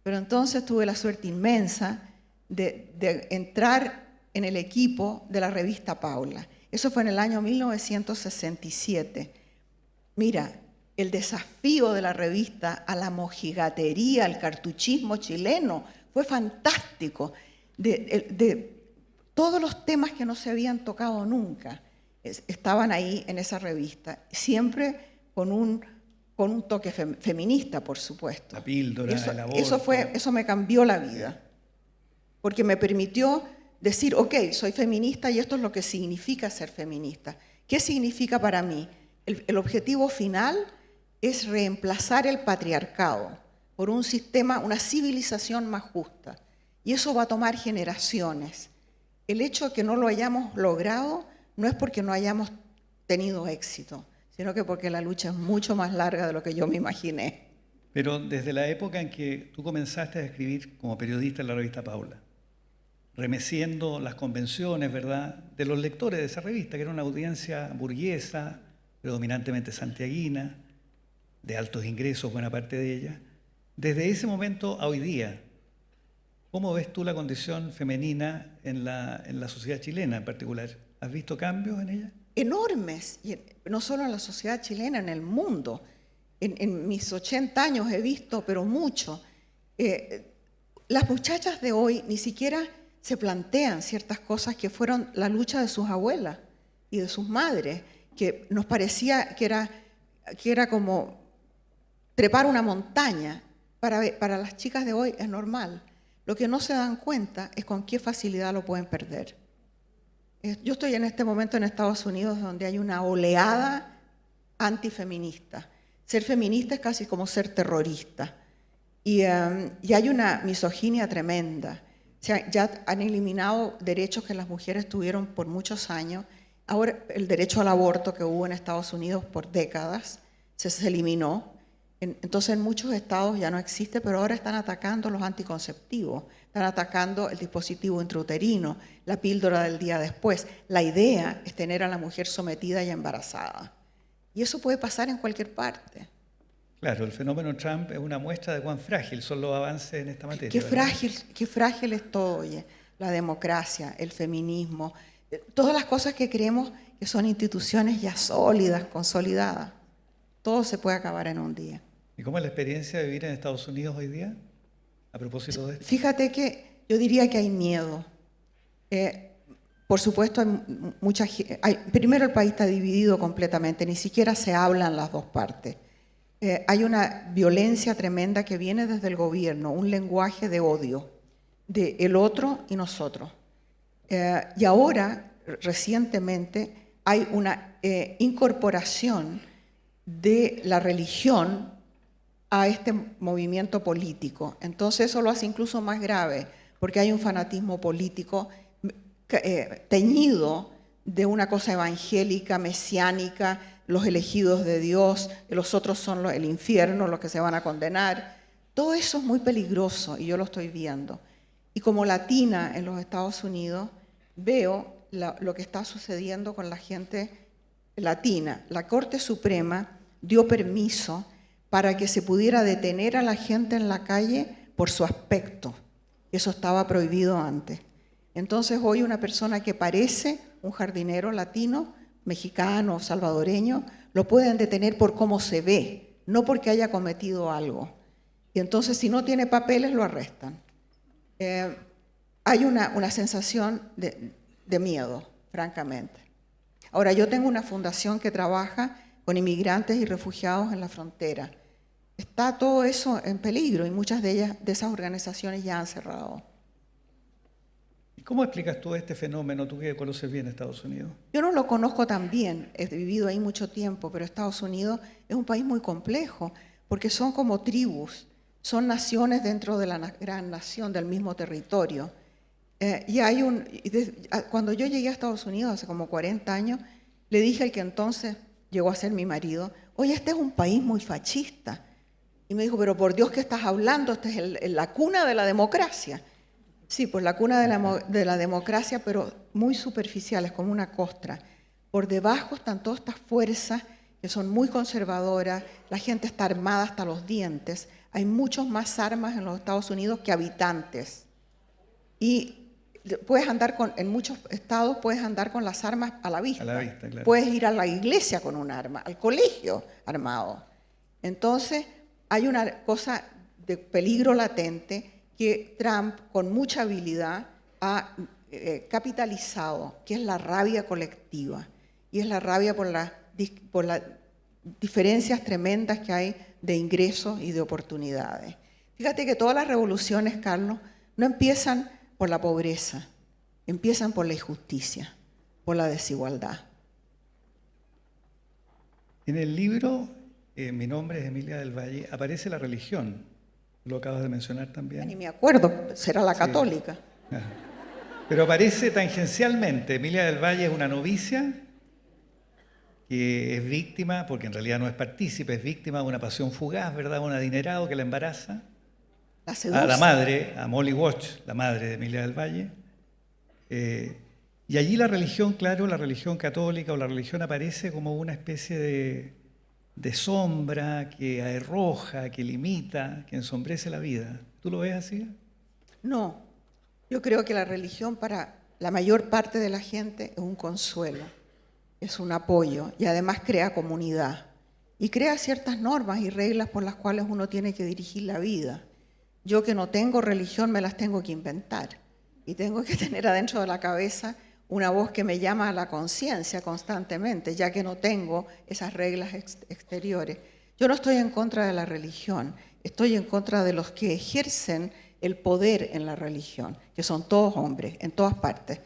Pero entonces tuve la suerte inmensa de entrar en el equipo de la revista Paula. Eso fue en el año 1967. Mira, el desafío de la revista a la mojigatería, al cartuchismo chileno, fue fantástico. De todos los temas que no se habían tocado nunca, estaban ahí en esa revista, siempre con con un toque feminista, por supuesto. La píldora, el aborto. Eso me cambió la vida, porque me permitió decir, ok, soy feminista y esto es lo que significa ser feminista. ¿Qué significa para mí? El objetivo final es reemplazar el patriarcado por un sistema, una civilización más justa. Y eso va a tomar generaciones. El hecho de que no lo hayamos logrado no es porque no hayamos tenido éxito, sino que porque la lucha es mucho más larga de lo que yo me imaginé. Pero desde la época en que tú comenzaste a escribir como periodista en la revista Paula, remeciendo las convenciones, ¿verdad?, de los lectores de esa revista, que era una audiencia burguesa, predominantemente santiaguina, de altos ingresos, buena parte de ella. Desde ese momento a hoy día, ¿cómo ves tú la condición femenina en la sociedad chilena en particular? ¿Has visto cambios en ella? Enormes, y no solo en la sociedad chilena, en el mundo. En mis 80 años he visto, pero mucho. Las muchachas de hoy ni siquiera se plantean ciertas cosas que fueron la lucha de sus abuelas y de sus madres, que nos parecía que era como trepar una montaña. Para las chicas de hoy es normal. Lo que no se dan cuenta es con qué facilidad lo pueden perder. Yo estoy en este momento en Estados Unidos, donde hay una oleada antifeminista. Ser feminista es casi como ser terrorista. Y hay una misoginia tremenda. O sea, ya han eliminado derechos que las mujeres tuvieron por muchos años. Ahora el derecho al aborto que hubo en Estados Unidos por décadas se eliminó. Entonces en muchos estados ya no existe, pero ahora están atacando los anticonceptivos, están atacando el dispositivo intrauterino, la píldora del día después. La idea es tener a la mujer sometida y embarazada. Y eso puede pasar en cualquier parte. Claro, el fenómeno Trump es una muestra de cuán frágil son los avances en esta materia. Qué frágil es todo, oye. La democracia, el feminismo, todas las cosas que creemos que son instituciones ya sólidas, consolidadas. Todo se puede acabar en un día. ¿Y cómo es la experiencia de vivir en Estados Unidos hoy día? A propósito de esto. Fíjate que yo diría que hay miedo. Por supuesto, primero el país está dividido completamente, ni siquiera se hablan las dos partes. Hay una violencia tremenda que viene desde el gobierno, un lenguaje de odio, de el otro y nosotros. Y ahora, recientemente, hay una incorporación de la religión a este movimiento político. Entonces eso lo hace incluso más grave, porque hay un fanatismo político teñido de una cosa evangélica, mesiánica, los elegidos de Dios, los otros son el infierno, los que se van a condenar. Todo eso es muy peligroso y yo lo estoy viendo. Y como latina en los Estados Unidos, veo lo que está sucediendo con la gente latina. La Corte Suprema dio permiso para que se pudiera detener a la gente en la calle por su aspecto. Eso estaba prohibido antes. Entonces hoy una persona que parece un jardinero latino, mexicano, salvadoreño, lo pueden detener por cómo se ve, no porque haya cometido algo. Y entonces si no tiene papeles lo arrestan. Hay una sensación de miedo, francamente. Ahora, yo tengo una fundación que trabaja con inmigrantes y refugiados en la frontera. Está todo eso en peligro y muchas de esas organizaciones ya han cerrado. ¿Cómo explicas tú este fenómeno, tú que conoces bien Estados Unidos? Yo no lo conozco tan bien, he vivido ahí mucho tiempo, pero Estados Unidos es un país muy complejo, porque son como tribus, son naciones dentro de la gran nación del mismo territorio. Cuando yo llegué a Estados Unidos hace como 40 años, le dije al que entonces llegó a ser mi marido, oye, este es un país muy fascista. Y me dijo, pero por Dios, ¿qué estás hablando? Esta es la cuna de la democracia. Sí, pues la cuna de la democracia, pero muy superficial, es como una costra. Por debajo están todas estas fuerzas que son muy conservadoras, la gente está armada hasta los dientes, hay muchos más armas en los Estados Unidos que habitantes. Y en muchos estados puedes andar con las armas a la vista. Claro. Puedes ir a la iglesia con un arma, al colegio armado. Entonces, hay una cosa de peligro latente que Trump, con mucha habilidad, ha capitalizado, que es la rabia colectiva. Y es la rabia por la diferencias tremendas que hay de ingresos y de oportunidades. Fíjate que todas las revoluciones, Carlos, no empiezan por la pobreza, empiezan por la injusticia, por la desigualdad. En el libro, Mi nombre es Emilia del Valle, aparece la religión. Lo acabas de mencionar también. Ni me acuerdo, será la católica. Sí. Pero aparece tangencialmente. Emilia del Valle es una novicia que es víctima, porque en realidad no es partícipe, es víctima de una pasión fugaz, ¿verdad? Un adinerado que la embaraza. La seduce. A la madre, a Molly Watch, la madre de Emilia del Valle. Y allí la religión, claro, la religión católica o la religión aparece como una especie de sombra que arroja, que limita, que ensombrece la vida. ¿Tú lo ves así? No, yo creo que la religión para la mayor parte de la gente es un consuelo, es un apoyo y además crea comunidad y crea ciertas normas y reglas por las cuales uno tiene que dirigir la vida. Yo que no tengo religión me las tengo que inventar y tengo que tener adentro de la cabeza una voz que me llama a la conciencia constantemente, ya que no tengo esas reglas exteriores. Yo no estoy en contra de la religión, estoy en contra de los que ejercen el poder en la religión, que son todos hombres, en todas partes.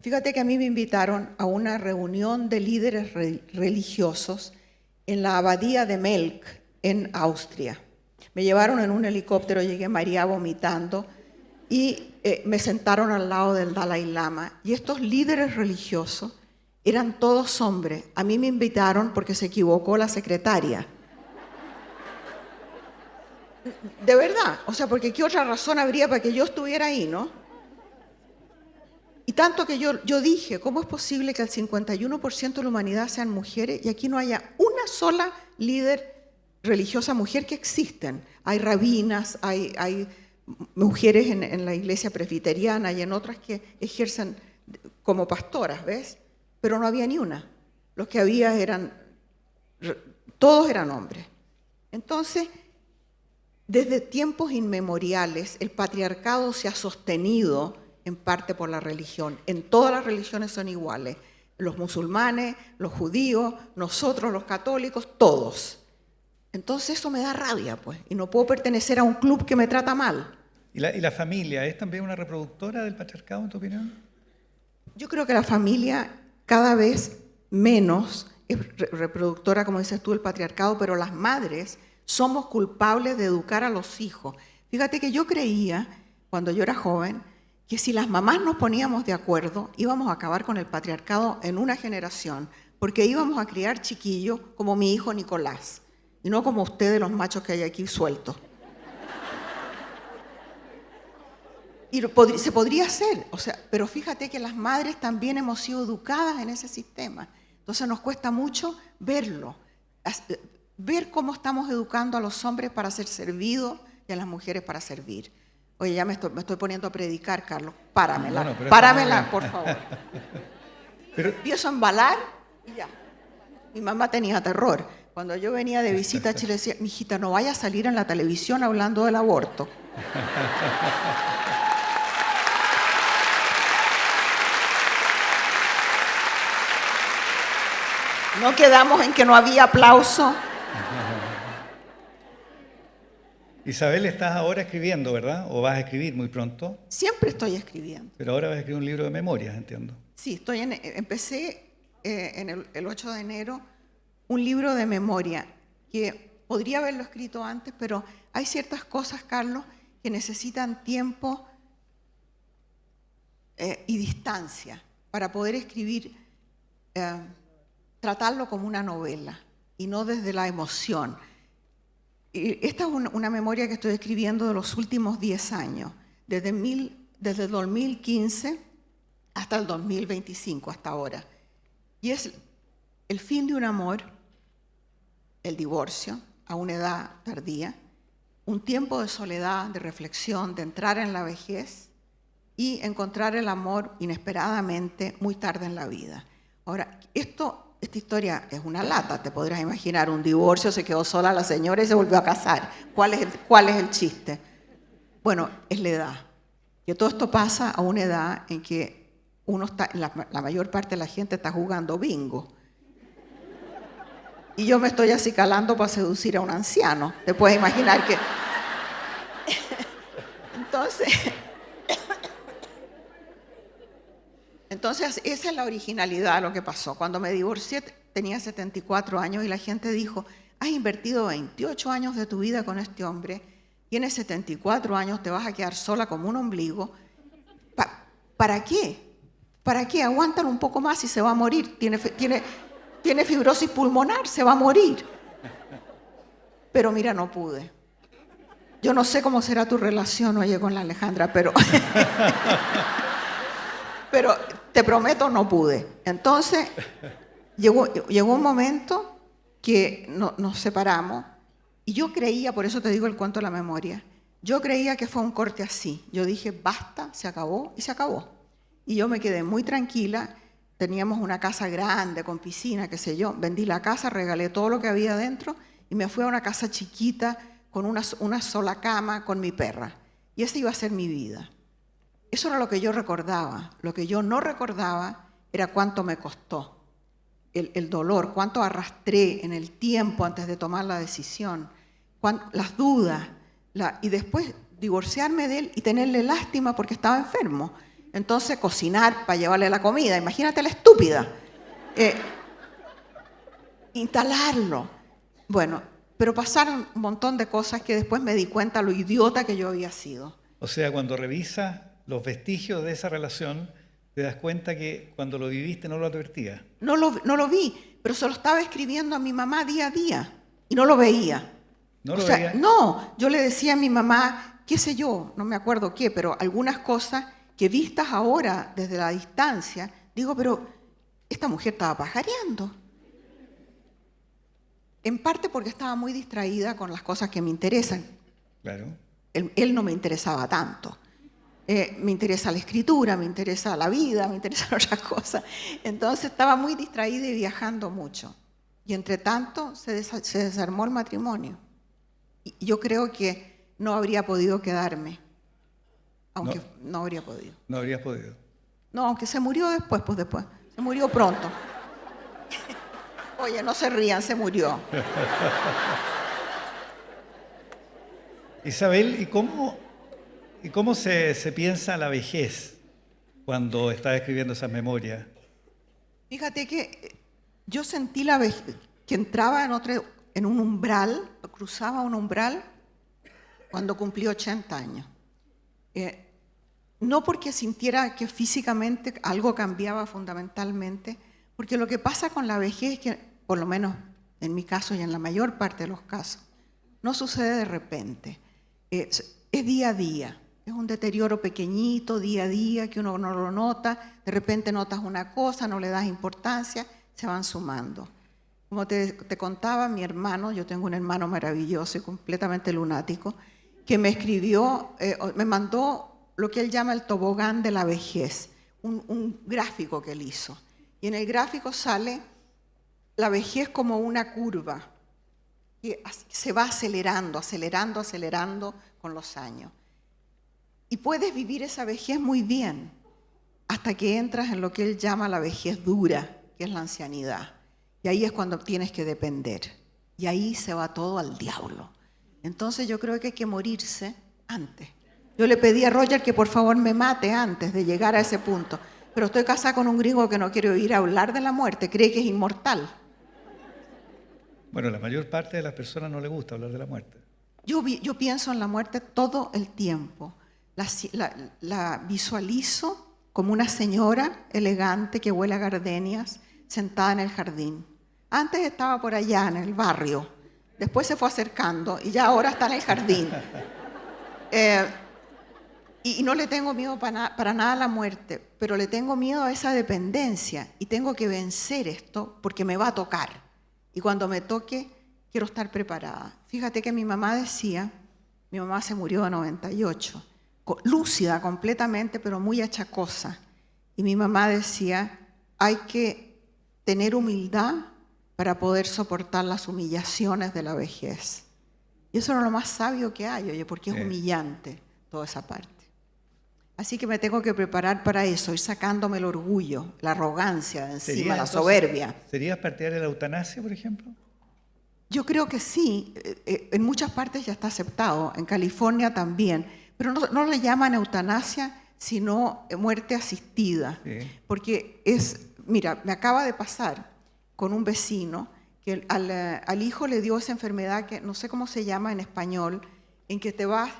Fíjate que a mí me invitaron a una reunión de líderes religiosos en la abadía de Melk, en Austria. Me llevaron en un helicóptero, llegué a María vomitando, y me sentaron al lado del Dalai Lama. Y estos líderes religiosos eran todos hombres. A mí me invitaron porque se equivocó la secretaria. De verdad, o sea, porque qué otra razón habría para que yo estuviera ahí, ¿no? Y tanto que yo dije, ¿cómo es posible que el 51% de la humanidad sean mujeres y aquí no haya una sola líder religiosa mujer? Que existen? Hay rabinas, hay mujeres en la iglesia presbiteriana y en otras que ejercen como pastoras, ¿ves? Pero no había ni una. Los que había todos eran hombres. Entonces, desde tiempos inmemoriales, el patriarcado se ha sostenido en parte por la religión. En todas las religiones son iguales. Los musulmanes, los judíos, nosotros los católicos, todos. Entonces eso me da rabia, pues, y no puedo pertenecer a un club que me trata mal. ¿Y la familia es también una reproductora del patriarcado, en tu opinión? Yo creo que la familia cada vez menos es reproductora, como dices tú, del patriarcado, pero las madres somos culpables de educar a los hijos. Fíjate que yo creía, cuando yo era joven, que si las mamás nos poníamos de acuerdo, íbamos a acabar con el patriarcado en una generación, porque íbamos a criar chiquillos como mi hijo Nicolás, y no como ustedes, los machos que hay aquí sueltos. Y se podría hacer, o sea, pero fíjate que las madres también hemos sido educadas en ese sistema. Entonces nos cuesta mucho verlo, ver cómo estamos educando a los hombres para ser servidos y a las mujeres para servir. Oye, ya me estoy poniendo a predicar, Carlos. Páramela, No, páramela, por favor. Pero, Empiezo a embalar y ya. Mi mamá tenía terror. Cuando yo venía de visita a Chile, decía, mijita, no vaya a salir en la televisión hablando del aborto. No quedamos en que no había aplauso. Isabel, estás ahora escribiendo, ¿verdad? O vas a escribir muy pronto. Siempre estoy escribiendo. Pero ahora vas a escribir un libro de memorias, entiendo. Sí, empecé en el 8 de enero un libro de memoria que podría haberlo escrito antes, pero hay ciertas cosas, Carlos, que necesitan tiempo y distancia para poder escribir, tratarlo como una novela y no desde la emoción. Y esta es una memoria que estoy escribiendo de los últimos 10 años, desde el 2015 hasta el 2025, hasta ahora. Y es el fin de un amor, el divorcio a una edad tardía, un tiempo de soledad, de reflexión, de entrar en la vejez y encontrar el amor inesperadamente muy tarde en la vida. Ahora, esta historia es una lata, te podrás imaginar, un divorcio, se quedó sola la señora y se volvió a casar. ¿Cuál es el chiste? Bueno, es la edad. Que todo esto pasa a una edad en que la mayor parte de la gente está jugando bingo. Y yo me estoy acicalando para seducir a un anciano. Te puedes imaginar que... Entonces, esa es la originalidad de lo que pasó. Cuando me divorcié tenía 74 años y la gente dijo, has invertido 28 años de tu vida con este hombre, tienes 74 años, te vas a quedar sola como un ombligo. ¿Para qué? ¿Para qué? Aguantan un poco más y se va a morir. Tiene fibrosis pulmonar, se va a morir. Pero mira, no pude. Yo no sé cómo será tu relación, oye, con la Alejandra, pero te prometo, no pude. Entonces, llegó un momento que nos separamos y yo creía, por eso te digo el cuento de la memoria, yo creía que fue un corte así. Yo dije, basta, se acabó y se acabó. Y yo me quedé muy tranquila. Teníamos una casa grande con piscina, qué sé yo. Vendí la casa, regalé todo lo que había dentro y me fui a una casa chiquita con una sola cama con mi perra. Y esa iba a ser mi vida. Eso era lo que yo recordaba. Lo que yo no recordaba era cuánto me costó el dolor, cuánto arrastré en el tiempo antes de tomar la decisión, las dudas, y después divorciarme de él y tenerle lástima porque estaba enfermo. Entonces cocinar para llevarle la comida, imagínate la estúpida. Instalarlo. Bueno, pero pasaron un montón de cosas que después me di cuenta lo idiota que yo había sido. O sea, cuando revisas los vestigios de esa relación, te das cuenta que cuando lo viviste no lo advertías. No lo vi, pero se lo estaba escribiendo a mi mamá día a día y no lo veía. ¿No lo veía? No, yo le decía a mi mamá, qué sé yo, no me acuerdo qué, pero algunas cosas que vistas ahora desde la distancia, digo, pero esta mujer estaba pajareando. En parte porque estaba muy distraída con las cosas que me interesan. Claro. Él no me interesaba tanto. Me interesa la escritura, me interesa la vida, me interesan otras cosas. Entonces estaba muy distraída y viajando mucho. Y entre tanto se desarmó el matrimonio. Y yo creo que no habría podido quedarme. Aunque no habría podido. No habrías podido. No, aunque se murió después, pues después. Se murió pronto. Oye, no se rían, se murió. Isabel, ¿y cómo se piensa la vejez cuando estás escribiendo esas memorias? Fíjate que yo sentí la vejez, que entraba en un umbral, cruzaba un umbral cuando cumplí 80 años. No porque sintiera que físicamente algo cambiaba fundamentalmente, porque lo que pasa con la vejez es que, por lo menos en mi caso y en la mayor parte de los casos, no sucede de repente. Es día a día. Es un deterioro pequeñito, día a día, que uno no lo nota. De repente notas una cosa, no le das importancia, se van sumando. Como te contaba, mi hermano, yo tengo un hermano maravilloso y completamente lunático, que me escribió, me mandó lo que él llama el tobogán de la vejez, un gráfico que él hizo. Y en el gráfico sale la vejez como una curva que se va acelerando, acelerando, acelerando con los años. Y puedes vivir esa vejez muy bien hasta que entras en lo que él llama la vejez dura, que es la ancianidad. Y ahí es cuando tienes que depender. Y ahí se va todo al diablo. Entonces yo creo que hay que morirse antes. Yo le pedí a Roger que por favor me mate antes de llegar a ese punto. Pero estoy casada con un gringo que no quiere oír hablar de la muerte, cree que es inmortal. Bueno, la mayor parte de las personas no les gusta hablar de la muerte. Yo pienso en la muerte todo el tiempo. La visualizo como una señora elegante que huele a gardenias sentada en el jardín. Antes estaba por allá en el barrio, después se fue acercando y ya ahora está en el jardín. Y no le tengo miedo para nada a la muerte, pero le tengo miedo a esa dependencia y tengo que vencer esto porque me va a tocar. Y cuando me toque, quiero estar preparada. Fíjate que mi mamá se murió a 98, lúcida completamente, pero muy achacosa. Y mi mamá decía, hay que tener humildad para poder soportar las humillaciones de la vejez. Y eso es lo más sabio que hay, oye, porque es humillante toda esa parte. Así que me tengo que preparar para eso, ir sacándome el orgullo, la arrogancia de encima, la soberbia. ¿Serías partidaria de la eutanasia, por ejemplo? Yo creo que sí, en muchas partes ya está aceptado, en California también, pero no le llaman eutanasia, sino muerte asistida, Sí. porque mira, me acaba de pasar con un vecino que al hijo le dio esa enfermedad que no sé cómo se llama en español, en que te vas,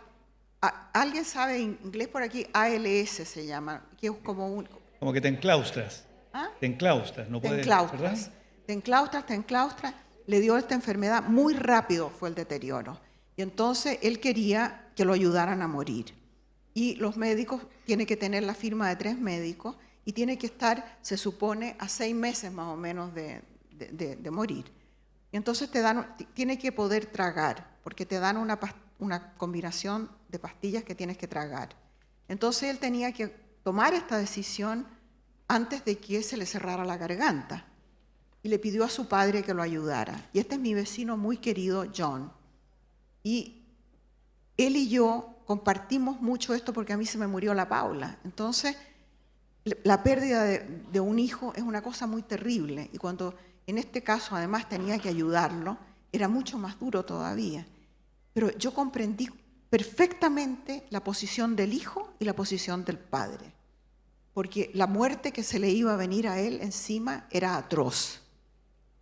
¿alguien sabe inglés por aquí? ALS se llama, que es como Como que te enclaustras. ¿Ah? Te enclaustras, no te puedes, enclaustras, ¿verdad? te enclaustras, le dio esta enfermedad, muy rápido fue el deterioro. Y entonces él quería que lo ayudaran a morir. Y los médicos, tiene que tener la firma de 3 médicos y tiene que estar, se supone, a 6 meses más o menos de morir. Y entonces tiene que poder tragar, porque te dan una combinación de pastillas que tienes que tragar. Entonces él tenía que tomar esta decisión antes de que se le cerrara la garganta. Y le pidió a su padre que lo ayudara. Y este es mi vecino muy querido, John. Y él y yo compartimos mucho esto porque a mí se me murió la Paula. Entonces, la pérdida de un hijo es una cosa muy terrible. Y cuando en este caso además tenía que ayudarlo, era mucho más duro todavía. Pero yo comprendí perfectamente la posición del hijo y la posición del padre. Porque la muerte que se le iba a venir a él encima era atroz.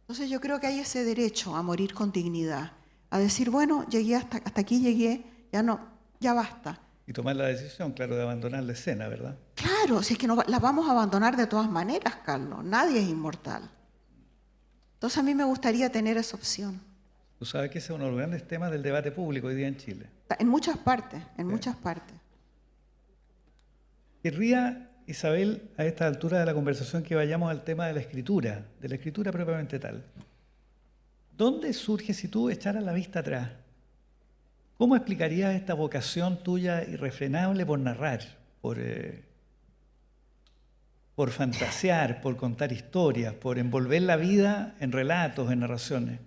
Entonces yo creo que hay ese derecho a morir con dignidad, a decir, bueno, llegué hasta aquí llegué, ya basta. Y tomar la decisión, claro, de abandonar la escena, ¿verdad? Claro, si es que la vamos a abandonar de todas maneras, Carlos, nadie es inmortal. Entonces a mí me gustaría tener esa opción. Tú sabes que ese es uno de los grandes temas del debate público hoy día en Chile. En muchas partes, muchas partes. Querría, Isabel, a esta altura de la conversación que vayamos al tema de la escritura propiamente tal. ¿Dónde surge, si tú echaras la vista atrás, cómo explicarías esta vocación tuya irrefrenable por narrar, por fantasear, por contar historias, por envolver la vida en relatos, en narraciones?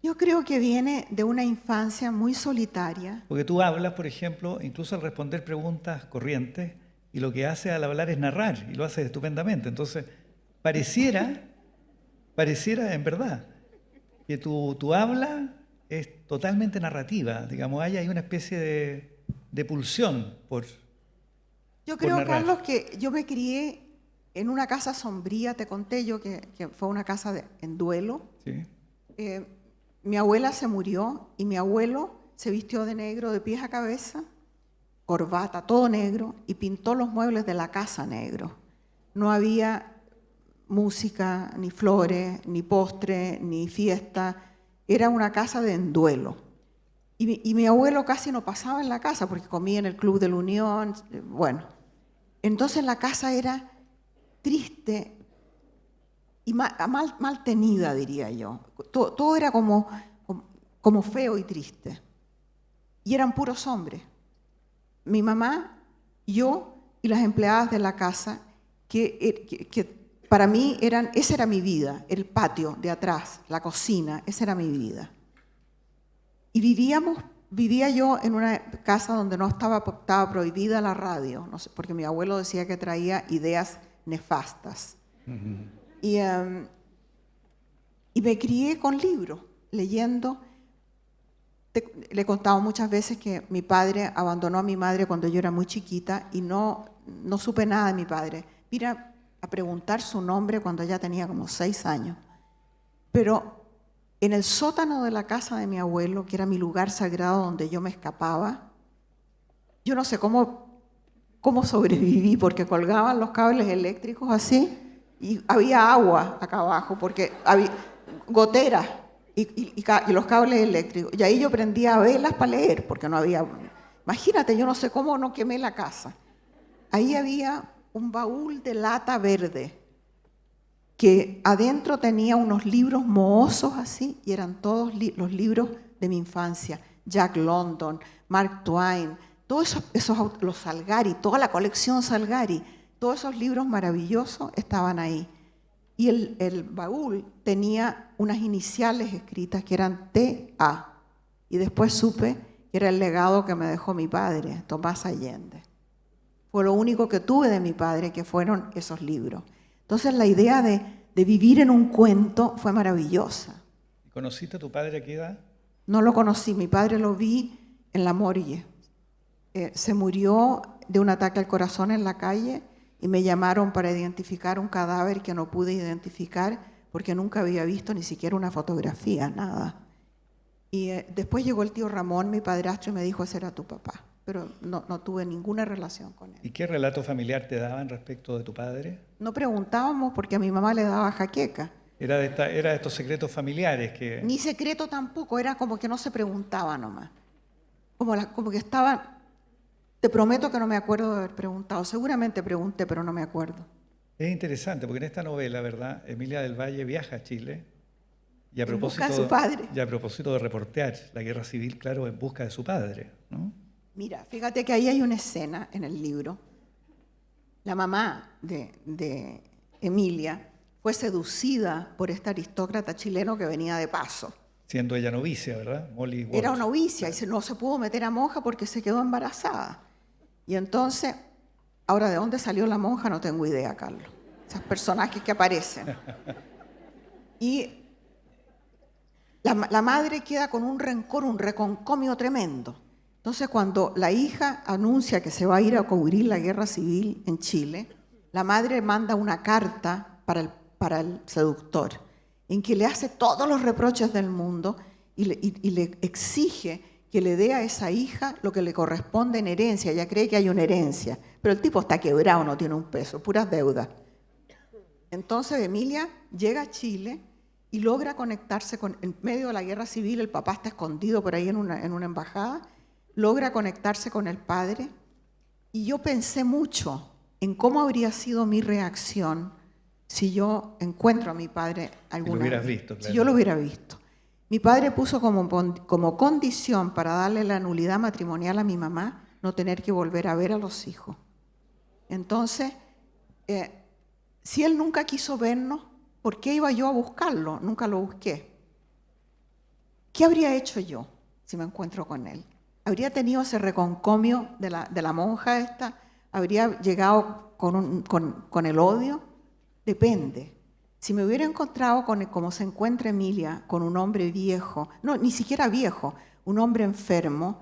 Yo creo que viene de una infancia muy solitaria. Porque tú hablas, por ejemplo, incluso al responder preguntas corrientes, y lo que haces al hablar es narrar, y lo haces estupendamente. Entonces, pareciera en verdad, que tu habla es totalmente narrativa. Digamos, hay una especie de pulsión por Yo creo, narrar. Carlos, que yo me crié en una casa sombría, te conté yo que fue una casa en duelo. ¿Sí? Mi abuela se murió y mi abuelo se vistió de negro de pies a cabeza, corbata, todo negro, y pintó los muebles de la casa negro. No había música, ni flores, ni postre, ni fiesta. Era una casa en duelo. Y mi abuelo casi no pasaba en la casa porque comía en el Club de la Unión. Bueno, entonces la casa era triste y mal tenida, diría yo. Todo era como feo y triste. Y eran puros hombres. Mi mamá, yo y las empleadas de la casa, que para mí esa era mi vida, el patio de atrás, la cocina, esa era mi vida. Y vivía yo en una casa donde no estaba prohibida la radio, no sé, porque mi abuelo decía que traía ideas nefastas. Uh-huh. Y me crié con libros, leyendo. Le he contado muchas veces que mi padre abandonó a mi madre cuando yo era muy chiquita y no supe nada de mi padre. Mira, a preguntar su nombre cuando ya tenía como 6 años. Pero en el sótano de la casa de mi abuelo, que era mi lugar sagrado donde yo me escapaba, yo no sé cómo sobreviví, porque colgaban los cables eléctricos así y había agua acá abajo, porque había goteras y los cables eléctricos. Y ahí yo prendía velas para leer, porque no había... Imagínate, yo no sé cómo no quemé la casa. Ahí había un baúl de lata verde que adentro tenía unos libros mohosos así, y eran todos los libros de mi infancia. Jack London, Mark Twain, todos los Salgari, toda la colección Salgari, todos esos libros maravillosos estaban ahí. Y el baúl tenía unas iniciales escritas que eran T.A. Y después supe que era el legado que me dejó mi padre, Tomás Allende. Fue lo único que tuve de mi padre, que fueron esos libros. Entonces la idea de vivir en un cuento fue maravillosa. ¿Conociste a tu padre a qué edad? No lo conocí, mi padre lo vi en la morgue. Se murió de un ataque al corazón en la calle y me llamaron para identificar un cadáver que no pude identificar porque nunca había visto ni siquiera una fotografía, nada. Y después llegó el tío Ramón, mi padrastro, y me dijo, ese era tu papá. Pero no tuve ninguna relación con él. ¿Y qué relato familiar te daban respecto de tu padre? No preguntábamos porque a mi mamá le daba jaqueca. Era de estos secretos familiares que... Ni secreto tampoco, era como que no se preguntaba nomás. Como que estaba... Te prometo que no me acuerdo de haber preguntado. Seguramente pregunté, pero no me acuerdo. Es interesante porque en esta novela, ¿verdad? Emilia del Valle viaja a Chile y En busca de su padre. Y a propósito de reportear la guerra civil, claro, en busca de su padre, ¿no? Mira, fíjate que ahí hay una escena en el libro. La mamá de Emilia fue seducida por este aristócrata chileno que venía de paso. Siendo ella novicia, ¿verdad? Molly Walsh. Era novicia y no se pudo meter a monja porque se quedó embarazada. Y entonces, ahora, ¿de dónde salió la monja? No tengo idea, Carlos. Esos personajes que aparecen. Y la madre queda con un rencor, un reconcomio tremendo. Entonces, cuando la hija anuncia que se va a ir a cubrir la guerra civil en Chile, la madre manda una carta para el seductor, en que le hace todos los reproches del mundo y le exige que le dé a esa hija lo que le corresponde en herencia. Ella cree que hay una herencia, pero el tipo está quebrado, no tiene un peso, puras deudas. Entonces Emilia llega a Chile y logra conectarse en medio de la guerra civil. El papá está escondido por ahí en una embajada, logra conectarse con el padre, y yo pensé mucho en cómo habría sido mi reacción si yo encuentro a mi padre alguna vez. Si lo hubieras visto, claro. Si yo lo hubiera visto. Mi padre puso como condición para darle la nulidad matrimonial a mi mamá no tener que volver a ver a los hijos. Entonces, si él nunca quiso vernos, ¿por qué iba yo a buscarlo? Nunca lo busqué. ¿Qué habría hecho yo si me encuentro con él? ¿Habría tenido ese reconcomio de la monja esta? ¿Habría llegado con el odio? Depende. Si me hubiera encontrado como se encuentra Emilia, con un hombre viejo, no, ni siquiera viejo, un hombre enfermo,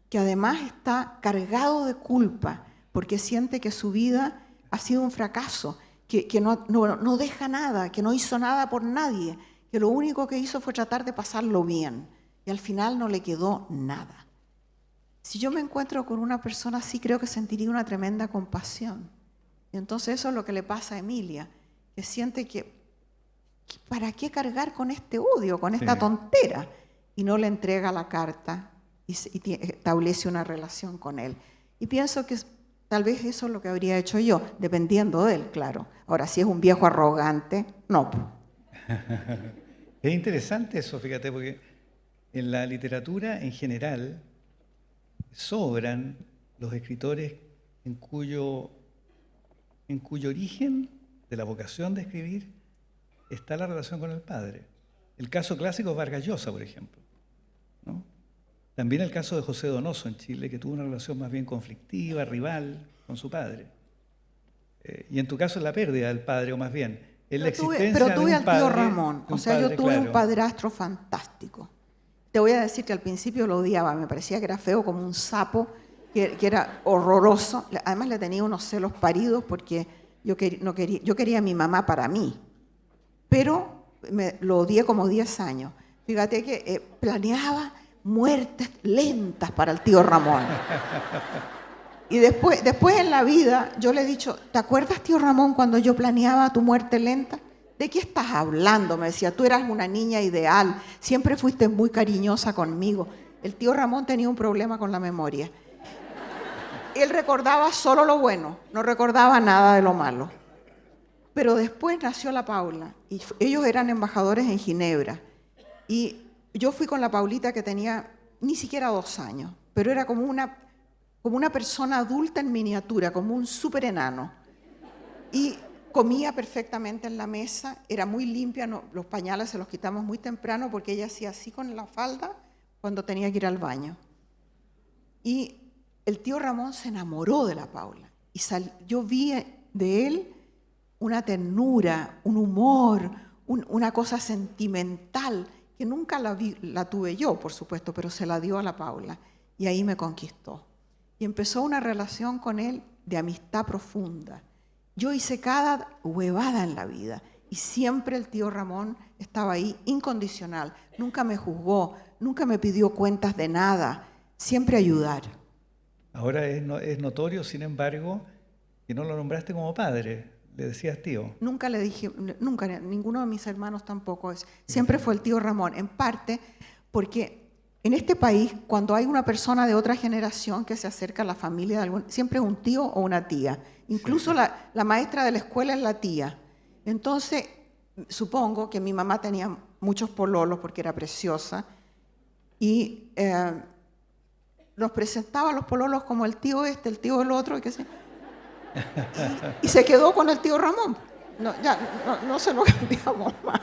que además está cargado de culpa, porque siente que su vida ha sido un fracaso, que no deja nada, que no hizo nada por nadie, que lo único que hizo fue tratar de pasarlo bien, y al final no le quedó nada. Si yo me encuentro con una persona así, creo que sentiría una tremenda compasión. Y entonces eso es lo que le pasa a Emilia, que siente que ¿para qué cargar con este odio, con esta tontera? Y no le entrega la carta y establece una relación con él. Y pienso que tal vez eso es lo que habría hecho yo, dependiendo de él, claro. Ahora, si es un viejo arrogante, no. Es interesante eso, fíjate, porque en la literatura en general sobran los escritores en cuyo origen de la vocación de escribir está la relación con el padre. El caso clásico es Vargas Llosa, por ejemplo, ¿no? También el caso de José Donoso en Chile, que tuvo una relación más bien conflictiva, rival con su padre. Y en tu caso la pérdida del padre, o más bien, en la existencia pero tuve de al un padre, tío Ramón, o sea, yo tuve un claro. padrastro fantástico. Te voy a decir que al principio lo odiaba, me parecía que era feo como un sapo, que era horroroso. Además le tenía unos celos paridos porque yo quería a mi mamá para mí, pero lo odié como 10 años. Fíjate que planeaba muertes lentas para el tío Ramón. Y después en la vida yo le he dicho, ¿te acuerdas, tío Ramón, cuando yo planeaba tu muerte lenta? ¿De qué estás hablando? Me decía, tú eras una niña ideal, siempre fuiste muy cariñosa conmigo. El tío Ramón tenía un problema con la memoria. Él recordaba solo lo bueno, no recordaba nada de lo malo. Pero después nació la Paula, y ellos eran embajadores en Ginebra. Y yo fui con la Paulita, que tenía ni siquiera 2 años, pero era como una persona adulta en miniatura, como un súper enano. Y comía perfectamente en la mesa, era muy limpia, los pañales se los quitamos muy temprano porque ella hacía así con la falda cuando tenía que ir al baño. Y el tío Ramón se enamoró de la Paula. Y yo vi de él una ternura, un humor, una cosa sentimental que nunca la tuve yo, por supuesto, pero se la dio a la Paula. Y ahí me conquistó. Y empezó una relación con él de amistad profunda. Yo hice cada huevada en la vida y siempre el tío Ramón estaba ahí incondicional. Nunca me juzgó, nunca me pidió cuentas de nada, siempre ayudar. Ahora es notorio, sin embargo, que no lo nombraste como padre, le decías tío. Nunca le dije, nunca, ninguno de mis hermanos tampoco es. Siempre fue el tío Ramón, en parte porque en este país, cuando hay una persona de otra generación que se acerca a la familia, siempre es un tío o una tía. Incluso sí. la maestra de la escuela es la tía. Entonces, supongo que mi mamá tenía muchos pololos porque era preciosa y nos presentaba a los pololos como el tío este, el tío el otro, y se quedó con el tío Ramón. No se lo cambiamos más.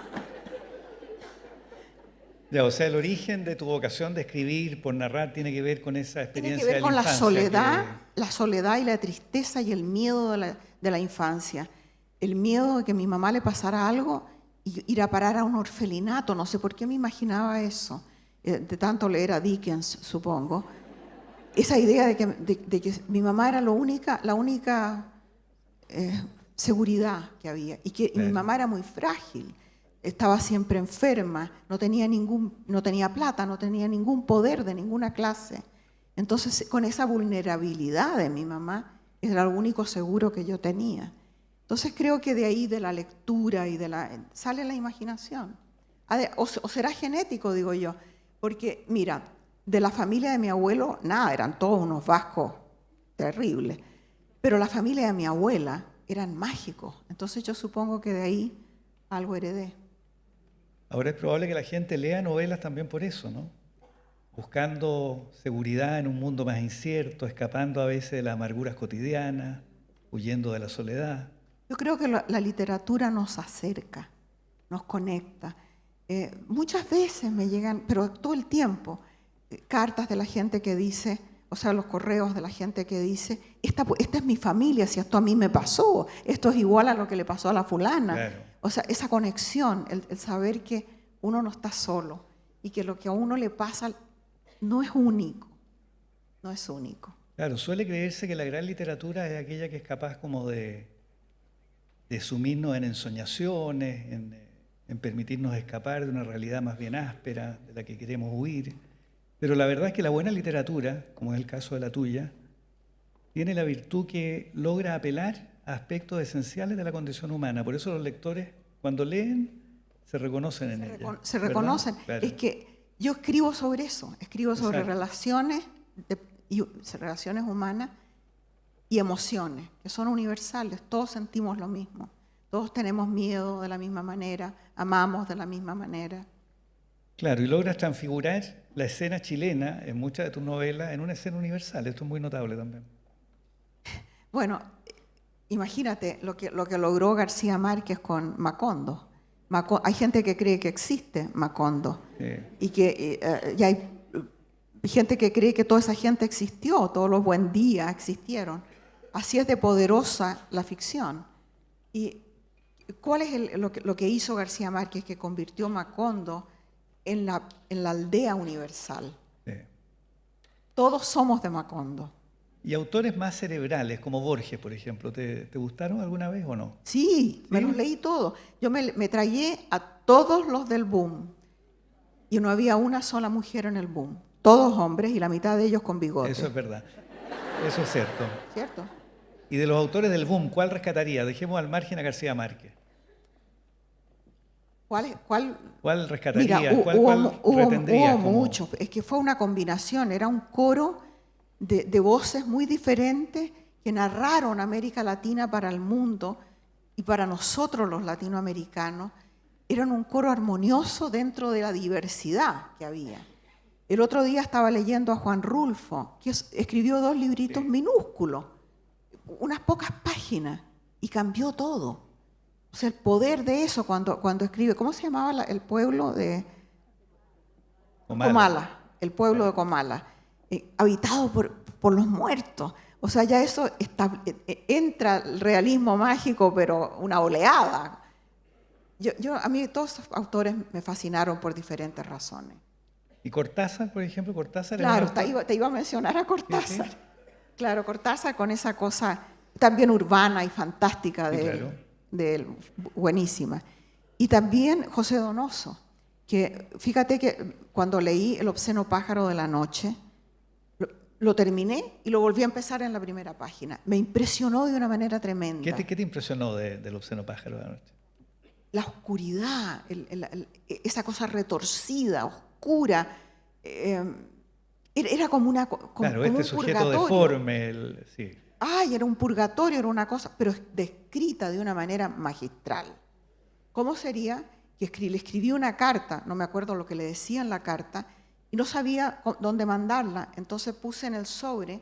Ya, o sea, el origen de tu vocación de escribir, por narrar, tiene que ver con esa experiencia de la infancia. Tiene que ver con la soledad y la tristeza y el miedo de la infancia. El miedo de que a mi mamá le pasara algo y ir a parar a un orfelinato. No sé por qué me imaginaba eso, de tanto leer a Dickens, supongo. Esa idea de que mi mamá era la única seguridad que había y que mi mamá era muy frágil. Estaba siempre enferma, no tenía plata, no tenía ningún poder de ninguna clase. Entonces, con esa vulnerabilidad de mi mamá, era lo único seguro que yo tenía. Entonces, creo que de ahí, de la lectura y sale la imaginación. O será genético, digo yo, porque, mira, de la familia de mi abuelo, nada, eran todos unos vascos terribles, pero la familia de mi abuela eran mágicos. Entonces, yo supongo que de ahí algo heredé. Ahora es probable que la gente lea novelas también por eso, ¿no? Buscando seguridad en un mundo más incierto, escapando a veces de las amarguras cotidianas, huyendo de la soledad. Yo creo que la literatura nos acerca, nos conecta. Muchas veces me llegan, pero todo el tiempo, cartas de la gente que dice, o sea, los correos de la gente que dice, esta es mi familia, si esto a mí me pasó, esto es igual a lo que le pasó a la fulana. Claro. O sea, esa conexión, el saber que uno no está solo y que lo que a uno le pasa no es único, no es único. Claro, suele creerse que la gran literatura es aquella que es capaz como de sumirnos en ensoñaciones, en permitirnos escapar de una realidad más bien áspera de la que queremos huir. Pero la verdad es que la buena literatura, como es el caso de la tuya, tiene la virtud que logra apelar a aspectos esenciales de la condición humana. Por eso los lectores, cuando leen, se reconocen en ella. Se reconocen. Claro. Es que yo escribo sobre eso, escribo sobre relaciones humanas y emociones, que son universales. Todos sentimos lo mismo. Todos tenemos miedo de la misma manera, amamos de la misma manera. Claro, y logras transfigurar la escena chilena en muchas de tus novelas en una escena universal. Esto es muy notable también. Bueno, imagínate lo que logró García Márquez con Macondo. Hay gente que cree que existe Macondo. Sí. Y que y hay gente que cree que toda esa gente existió, todos los buen días existieron. Así es de poderosa la ficción. ¿Y cuál es lo que hizo García Márquez, que convirtió Macondo en la aldea universal? Sí. Todos somos de Macondo. ¿Y autores más cerebrales, como Borges, por ejemplo, te gustaron alguna vez o no? Sí, me los leí todos. Yo me tragué a todos los del boom. Y no había una sola mujer en el boom. Todos hombres y la mitad de ellos con bigote. Eso es verdad. Eso es cierto. ¿Cierto? Y de los autores del boom, ¿cuál rescataría? Dejemos al margen a García Márquez. ¿Cuál rescataría? Mira, ¿Cuál retendría? Hubo muchos. Es que fue una combinación. Era un coro de voces muy diferentes que narraron América Latina para el mundo y para nosotros los latinoamericanos. Eran un coro armonioso dentro de la diversidad que había. El otro día estaba leyendo a Juan Rulfo, que escribió 2 libritos minúsculos, unas pocas páginas, y cambió todo. O sea, el poder de eso cuando escribe. ¿Cómo se llamaba el pueblo de Comala? El pueblo de Comala. Habitado por los muertos. O sea, ya eso entra el realismo mágico, pero una oleada. A mí todos estos autores me fascinaron por diferentes razones. ¿Y Cortázar, por ejemplo? ¿Cortázar Claro, es un autor? te iba a mencionar a Cortázar. Sí, sí. Claro, Cortázar con esa cosa también urbana y fantástica Sí, de él, claro. buenísima. Y también José Donoso, que fíjate que cuando leí El obsceno pájaro de la noche, lo terminé y lo volví a empezar en la primera página. Me impresionó de una manera tremenda. ¿Qué te impresionó del obsceno pájaro de la noche? La oscuridad, esa cosa retorcida, oscura. Era como una Claro, como este un sujeto purgatorio. deforme, sí. Ay, era un purgatorio, era una cosa, pero descrita de una manera magistral. ¿Cómo sería que le escribí una carta, no me acuerdo lo que le decía en la carta, y no sabía dónde mandarla? Entonces puse en el sobre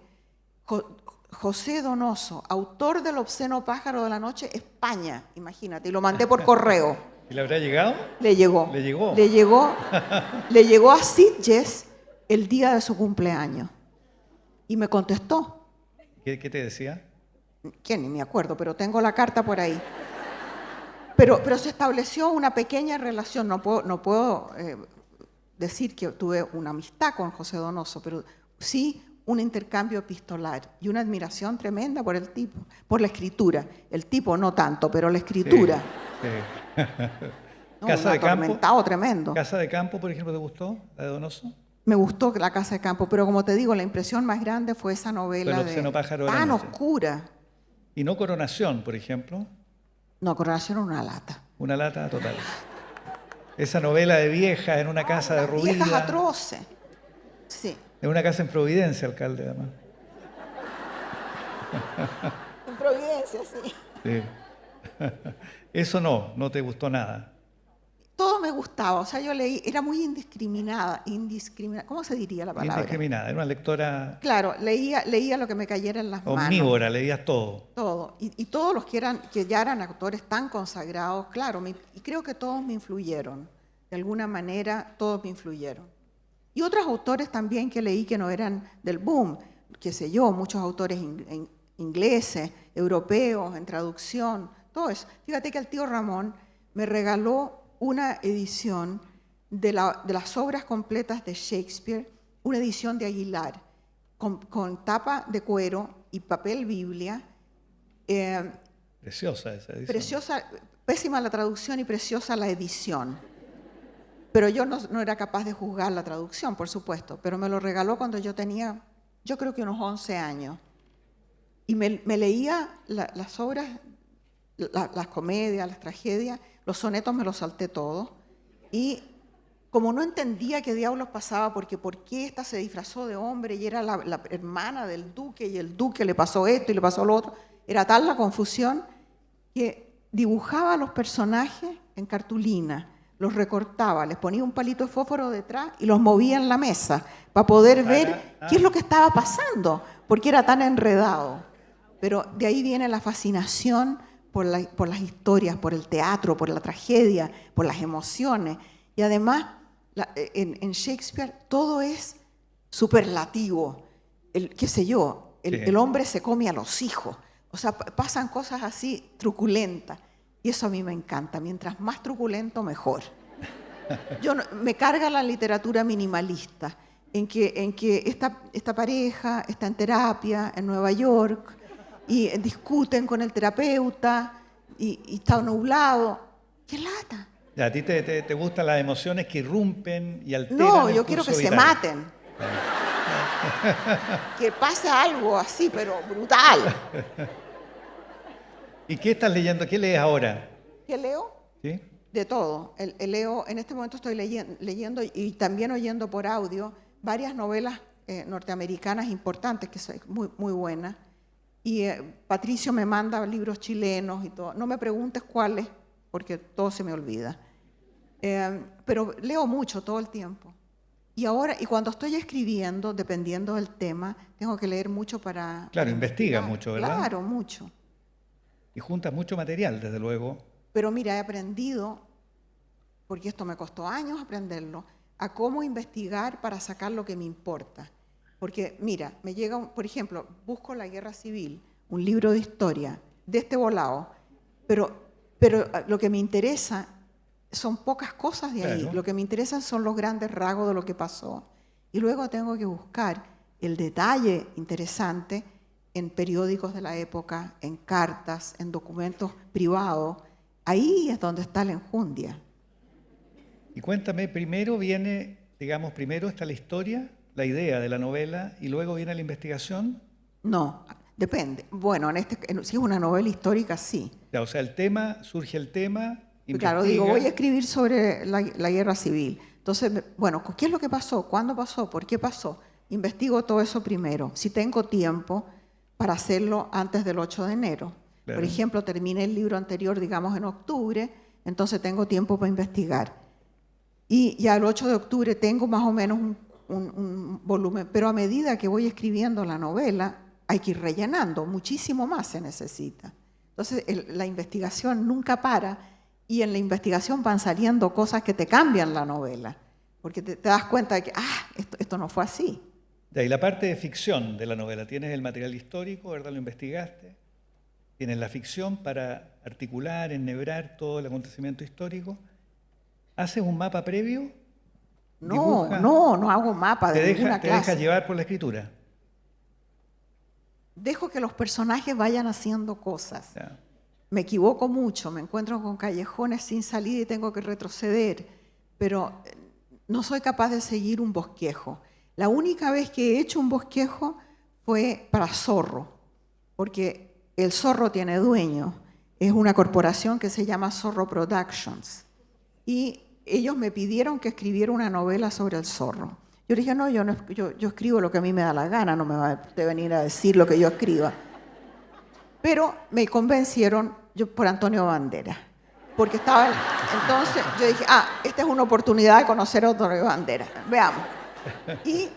José Donoso, autor del obsceno pájaro de la noche, España, imagínate, y lo mandé por correo. ¿Y le habrá llegado? Le llegó. ¿Le llegó? Le llegó a Sitges el día de su cumpleaños. Y me contestó. ¿Qué te decía? Que ni me acuerdo, pero tengo la carta por ahí. Pero se estableció una pequeña relación. No puedo decir que tuve una amistad con José Donoso, pero sí un intercambio epistolar y una admiración tremenda por el tipo, por la escritura. El tipo no tanto, pero la escritura. Sí. No, ¿Casa un de campo? atormentado tremendo. ¿Casa de campo, por ejemplo, te gustó? ¿La de Donoso? Me gustó La casa de campo, pero como te digo, la impresión más grande fue esa novela Fue El obsceno pájaro de la tan noche. oscura. ¿Y no Coronación, por ejemplo? No, Coronación era una lata. Una lata total. Esa novela de viejas en una casa Las derruida. viejas atroces. Sí. En una casa en Providencia, alcalde, además. En Providencia, sí. Sí. Eso no te gustó nada. Todo me gustaba, o sea, yo leí, era muy indiscriminada, ¿cómo se diría la palabra? Indiscriminada, era una lectora Claro, leía lo que me cayera en las manos. omnívora, leías todo. Todo. Y todos los que ya eran actores tan consagrados, claro, y creo que todos me influyeron. De alguna manera, todos me influyeron. Y otros autores también que leí que no eran del boom, qué sé yo, muchos autores ingleses, europeos, en traducción, todo eso. Fíjate que el tío Ramón me regaló una edición de las obras completas de Shakespeare, una edición de Aguilar, con tapa de cuero y papel Biblia. Preciosa esa edición. Preciosa, pésima la traducción y preciosa la edición. Pero yo no era capaz de juzgar la traducción, por supuesto, pero me lo regaló cuando yo tenía, yo creo que unos 11 años. Y me leía las obras, las comedias, las tragedias, los sonetos me los salté todos. Y como no entendía qué diablos pasaba, porque por qué esta se disfrazó de hombre y era la hermana del duque, y el duque le pasó esto y le pasó lo otro, era tal la confusión que dibujaba a los personajes en cartulina, los recortaba, les ponía un palito de fósforo detrás y los movía en la mesa para poder ver qué es lo que estaba pasando, porque era tan enredado. Pero de ahí viene la fascinación por las historias, por el teatro, por la tragedia, por las emociones. Y además, en Shakespeare todo es superlativo. Qué sé yo, el hombre se come a los hijos. O sea, pasan cosas así truculentas. Y eso a mí me encanta. Mientras más truculento, mejor. Me carga la literatura minimalista, en que esta pareja está en terapia en Nueva York y discuten con el terapeuta y está nublado. ¡Qué lata! ¿A ti te gustan las emociones que irrumpen y alteran No, el yo quiero que curso se vital? maten. Que pase algo así, pero brutal. ¿Y qué estás leyendo? ¿Qué lees ahora? ¿Qué leo? ¿Sí? De todo. Leo, en este momento estoy leyendo y también oyendo por audio varias novelas norteamericanas importantes, que son muy, muy buenas. Y Patricio me manda libros chilenos y todo. No me preguntes cuáles, porque todo se me olvida. Pero leo mucho todo el tiempo. Y cuando estoy escribiendo, dependiendo del tema, tengo que leer mucho para... Claro, investigas mucho, ¿verdad? Claro, mucho. Y juntas mucho material, desde luego. Pero mira, he aprendido, porque esto me costó años aprenderlo, a cómo investigar para sacar lo que me importa. Porque mira, me llega, por ejemplo, busco La Guerra Civil, un libro de historia, de este volado, pero lo que me interesa son pocas cosas de ahí. Claro. Lo que me interesan son los grandes rasgos de lo que pasó. Y luego tengo que buscar el detalle interesante en periódicos de la época, en cartas, en documentos privados. Ahí es donde está la enjundia. Y cuéntame, primero está la historia, la idea de la novela, y luego viene la investigación. No, depende. Bueno, si es una novela histórica, sí. Ya, o sea, surge el tema, Claro, digo, voy a escribir sobre la guerra civil. Entonces, bueno, ¿qué es lo que pasó? ¿Cuándo pasó? ¿Por qué pasó? Investigo todo eso primero. Si tengo tiempo para hacerlo antes del 8 de enero. Claro. Por ejemplo, terminé el libro anterior, digamos, en octubre, entonces tengo tiempo para investigar. Y ya el 8 de octubre tengo más o menos un volumen, pero a medida que voy escribiendo la novela, hay que ir rellenando, muchísimo más se necesita. Entonces, la investigación nunca para, y en la investigación van saliendo cosas que te cambian la novela, porque te das cuenta de que, esto no fue así. Ya, y la parte de ficción de la novela, tienes el material histórico, ¿verdad? Lo investigaste, tienes la ficción para articular, enhebrar todo el acontecimiento histórico. ¿Haces un mapa previo? No hago mapa de ninguna ¿Te clase. dejas llevar por la escritura? Dejo que los personajes vayan haciendo cosas. Ya. Me equivoco mucho, me encuentro con callejones sin salida y tengo que retroceder, pero no soy capaz de seguir un bosquejo. La única vez que he hecho un bosquejo fue para Zorro, porque el Zorro tiene dueño, es una corporación que se llama Zorro Productions, y ellos me pidieron que escribiera una novela sobre el zorro. Yo dije, no, yo escribo lo que a mí me da la gana, no me va a venir a decir lo que yo escriba. Pero me convencieron por Antonio Banderas, porque estaba... Entonces yo dije, esta es una oportunidad de conocer a Antonio Banderas, veamos. Y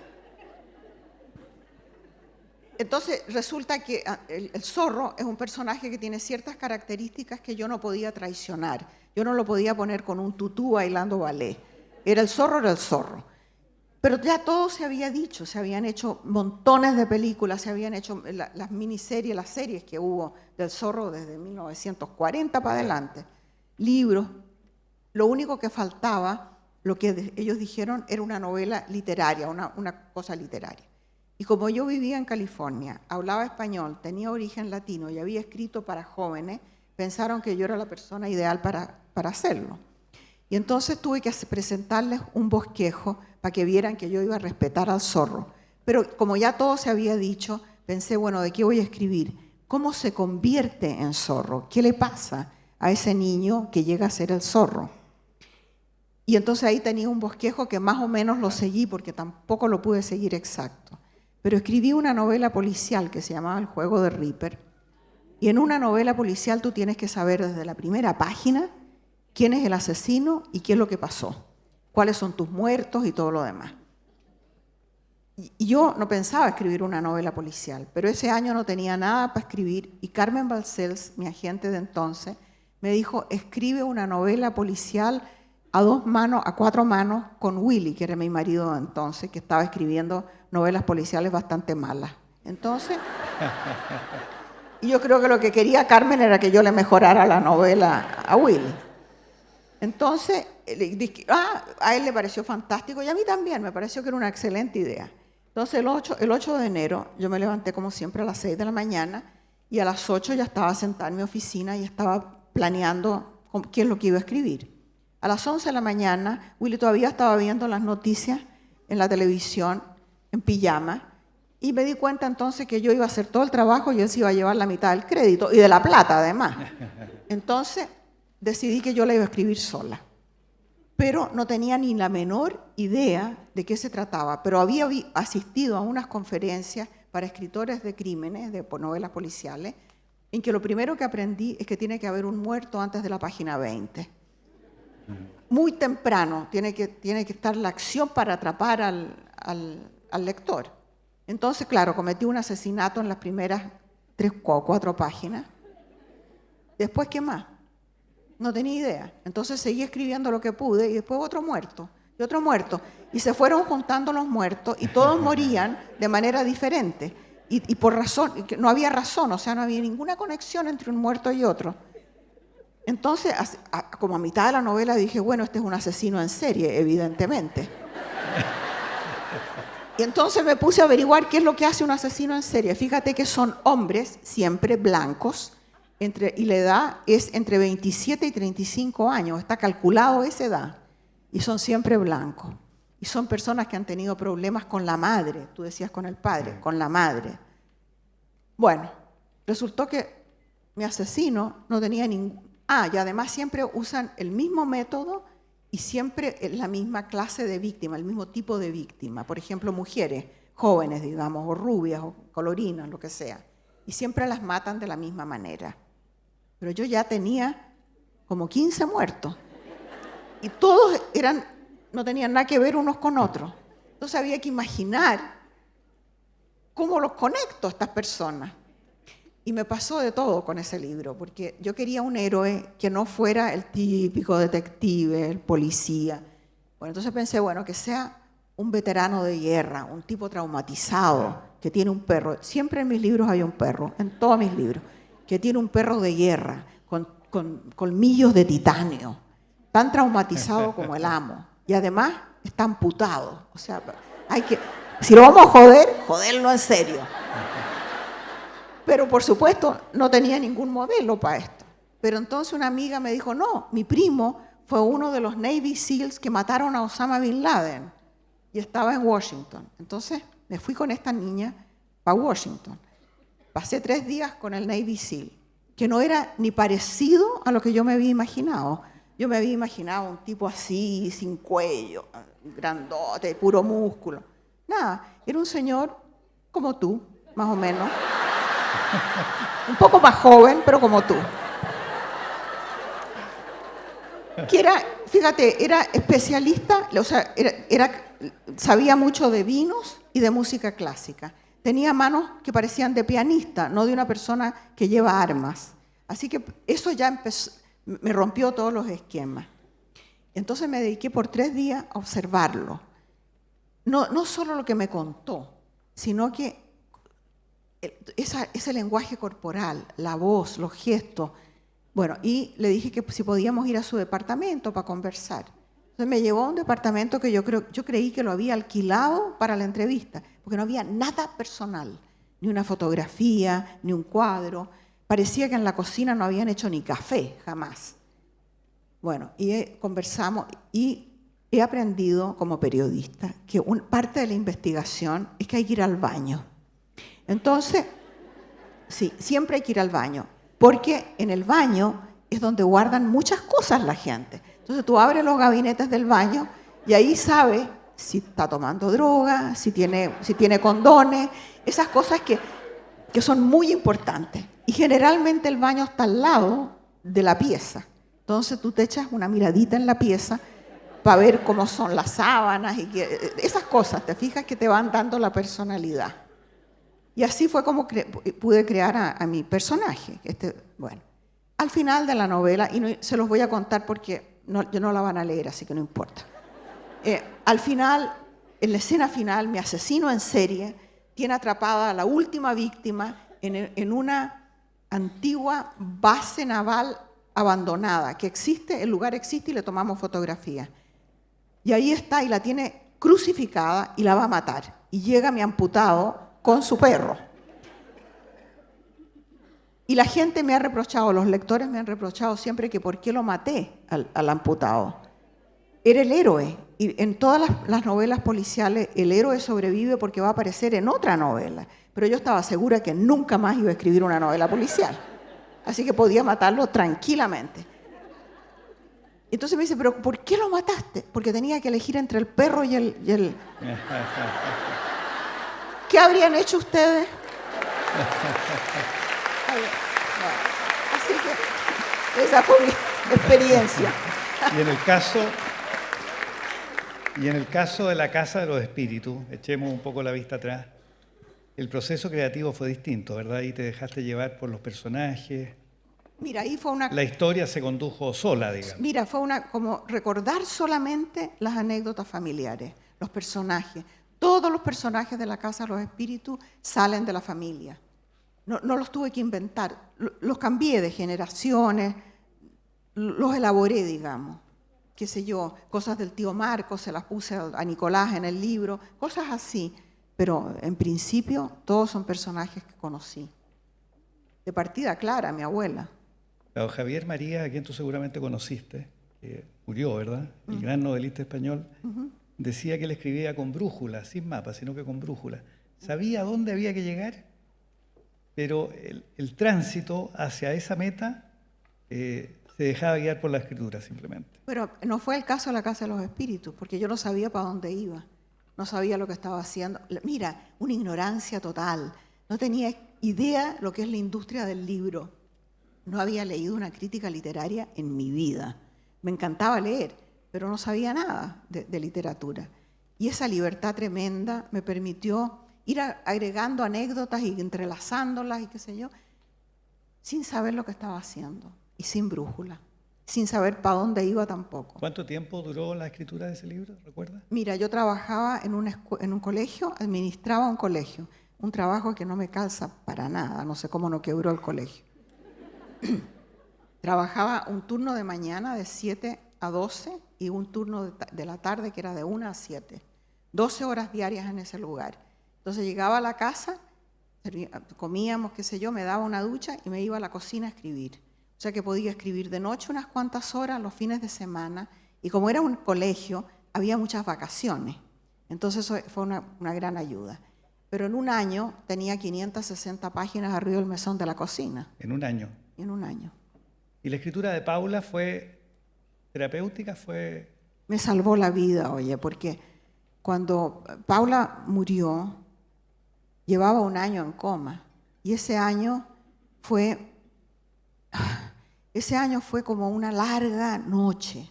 entonces resulta que el zorro es un personaje que tiene ciertas características que yo no podía traicionar. Yo no lo podía poner con un tutú bailando ballet. Era el zorro. Pero ya todo se había dicho, se habían hecho montones de películas, se habían hecho las miniseries, las series que hubo del zorro desde 1940 para adelante, libros. Lo único que faltaba, lo que ellos dijeron, era una novela literaria, una cosa literaria. Y como yo vivía en California, hablaba español, tenía origen latino y había escrito para jóvenes, pensaron que yo era la persona ideal para hacerlo. Y entonces tuve que presentarles un bosquejo para que vieran que yo iba a respetar al zorro. Pero como ya todo se había dicho, pensé, bueno, ¿de qué voy a escribir? ¿Cómo se convierte en zorro? ¿Qué le pasa a ese niño que llega a ser el zorro? Y entonces ahí tenía un bosquejo que más o menos lo seguí, porque tampoco lo pude seguir exacto. Pero escribí una novela policial que se llamaba El juego de Ripper. Y en una novela policial tú tienes que saber desde la primera página quién es el asesino y qué es lo que pasó, cuáles son tus muertos y todo lo demás. Y yo no pensaba escribir una novela policial, pero ese año no tenía nada para escribir y Carmen Balcells, mi agente de entonces, me dijo, escribe una novela policial a 4 manos con Willy, que era mi marido de entonces, que estaba escribiendo novelas policiales bastante malas. Entonces, y yo creo que lo que quería Carmen era que yo le mejorara la novela a Willy. Entonces, a él le pareció fantástico y a mí también, me pareció que era una excelente idea. Entonces, el 8 de enero, yo me levanté como siempre a las 6 de la mañana y a las 8 ya estaba sentada en mi oficina y estaba planeando qué es lo que iba a escribir. A las 11 de la mañana, Willy todavía estaba viendo las noticias en la televisión, en pijama, y me di cuenta entonces que yo iba a hacer todo el trabajo y él se iba a llevar la mitad del crédito y de la plata además. Entonces, decidí que yo la iba a escribir sola, pero no tenía ni la menor idea de qué se trataba, pero había asistido a unas conferencias para escritores de crímenes, de novelas policiales, en que lo primero que aprendí es que tiene que haber un muerto antes de la página 20. Muy temprano tiene que estar la acción para atrapar al lector. Entonces, claro, cometí un asesinato en las primeras 3 o 4 páginas. Después, ¿qué más? No tenía idea. Entonces seguí escribiendo lo que pude y después otro muerto y otro muerto. Y se fueron juntando los muertos y todos morían de manera diferente. Y por razón, no había razón, o sea, no había ninguna conexión entre un muerto y otro. Entonces, como a mitad de la novela dije, bueno, este es un asesino en serie, evidentemente. Y entonces me puse a averiguar qué es lo que hace un asesino en serie. Fíjate que son hombres, siempre blancos, y la edad es entre 27 y 35 años. Está calculado esa edad. Y son siempre blancos. Y son personas que han tenido problemas con la madre. Tú decías con el padre, con la madre. Bueno, resultó que mi asesino no tenía ningún... y además siempre usan el mismo método y siempre es la misma clase de víctima, el mismo tipo de víctima. Por ejemplo, mujeres jóvenes, digamos, o rubias, o colorinas, lo que sea. Y siempre las matan de la misma manera. Pero yo ya tenía como 15 muertos. Y todos no tenían nada que ver unos con otros. Entonces había que imaginar cómo los conecto a estas personas. Y me pasó de todo con ese libro, porque yo quería un héroe que no fuera el típico detective, el policía. Bueno, entonces pensé, bueno, que sea un veterano de guerra, un tipo traumatizado, que tiene un perro. Siempre en mis libros hay un perro, en todos mis libros, que tiene un perro de guerra, con colmillos de titanio, tan traumatizado como el amo. Y además está amputado. O sea, si lo vamos a joderlo en serio. Pero por supuesto no tenía ningún modelo para esto. Pero entonces una amiga me dijo, no, mi primo fue uno de los Navy SEALs que mataron a Osama Bin Laden y estaba en Washington. Entonces me fui con esta niña a Washington. Pasé 3 días con el Navy SEAL, que no era ni parecido a lo que yo me había imaginado. Yo me había imaginado un tipo así, sin cuello, grandote, puro músculo. Nada, era un señor como tú, más o menos. Un poco más joven, pero como tú. Que fíjate, era especialista, o sea, sabía mucho de vinos y de música clásica. Tenía manos que parecían de pianista, no de una persona que lleva armas. Así que eso ya me rompió todos los esquemas. Entonces me dediqué por 3 días a observarlo. No solo lo que me contó, sino que ese lenguaje corporal, la voz, los gestos. Bueno, y le dije que si podíamos ir a su departamento para conversar. Entonces me llevó a un departamento que yo creí que lo había alquilado para la entrevista, porque no había nada personal, ni una fotografía, ni un cuadro. Parecía que en la cocina no habían hecho ni café, jamás. Bueno, y conversamos y he aprendido como periodista que parte de la investigación es que hay que ir al baño. Entonces, sí, siempre hay que ir al baño, porque en el baño es donde guardan muchas cosas la gente. Entonces tú abres los gabinetes del baño y ahí sabes si está tomando droga, si tiene condones, esas cosas que son muy importantes. Y generalmente el baño está al lado de la pieza. Entonces tú te echas una miradita en la pieza para ver cómo son las sábanas y esas cosas, te fijas que te van dando la personalidad. Y así fue como pude crear a mi personaje. Bueno, al final de la novela, y se los voy a contar porque yo no la van a leer, así que no importa. Al final, en la escena final, mi asesino en serie tiene atrapada a la última víctima en una antigua base naval abandonada, que existe, el lugar existe y le tomamos fotografía. Y ahí está, y la tiene crucificada y la va a matar. Y llega mi amputado con su perro. Y la gente me ha reprochado, los lectores me han reprochado siempre que por qué lo maté al amputado. Era el héroe. Y en todas las novelas policiales el héroe sobrevive porque va a aparecer en otra novela. Pero yo estaba segura que nunca más iba a escribir una novela policial. Así que podía matarlo tranquilamente. Entonces me dice, ¿pero por qué lo mataste? Porque tenía que elegir entre el perro y el... ¿Qué habrían hecho ustedes? Así que esa fue mi experiencia. Y en el caso de La Casa de los Espíritus, echemos un poco la vista atrás, el proceso creativo fue distinto, ¿verdad? Ahí te dejaste llevar por los personajes. Mira, ahí fue la historia se condujo sola, digamos. Mira, fue como recordar solamente las anécdotas familiares, los personajes. Todos los personajes de La Casa de los Espíritus salen de la familia. No los tuve que inventar. Los cambié de generaciones. los elaboré, digamos. Qué sé yo, cosas del tío Marco, se las puse a Nicolás en el libro, cosas así. Pero en principio todos son personajes que conocí. De partida Clara, mi abuela. Don Javier María, a quien tú seguramente conociste, que murió, ¿verdad? El gran novelista español, decía que él escribía con brújula, sin mapa, sino que con brújula. Sabía dónde había que llegar, pero el tránsito hacia esa meta se dejaba guiar por la escritura, simplemente. Pero no fue el caso de la Casa de los Espíritus, porque yo no sabía para dónde iba. No sabía lo que estaba haciendo. Mira, una ignorancia total. No tenía idea lo que es la industria del libro. No había leído una crítica literaria en mi vida. Me encantaba leer, pero no sabía nada de literatura. Y esa libertad tremenda me permitió ir agregando anécdotas y entrelazándolas y qué sé yo, sin saber lo que estaba haciendo y sin brújula, sin saber para dónde iba tampoco. ¿Cuánto tiempo duró la escritura de ese libro, recuerdas? Mira, yo trabajaba en un colegio, administraba un colegio, un trabajo que no me calza para nada, no sé cómo no quebró el colegio. Trabajaba un turno de mañana de 7 a 12 y un turno de la tarde que era de 1 a 7. 12 horas diarias en ese lugar. Entonces llegaba a la casa, comíamos, qué sé yo, me daba una ducha y me iba a la cocina a escribir. O sea que podía escribir de noche unas cuantas horas, los fines de semana, y como era un colegio, había muchas vacaciones. Entonces eso fue una gran ayuda. Pero en un año tenía 560 páginas arriba del mesón de la cocina. En un año. En un año. ¿Y la escritura de Paula fue terapéutica? Me salvó la vida, oye, porque cuando Paula murió, llevaba un año en coma. Y ese año fue como una larga noche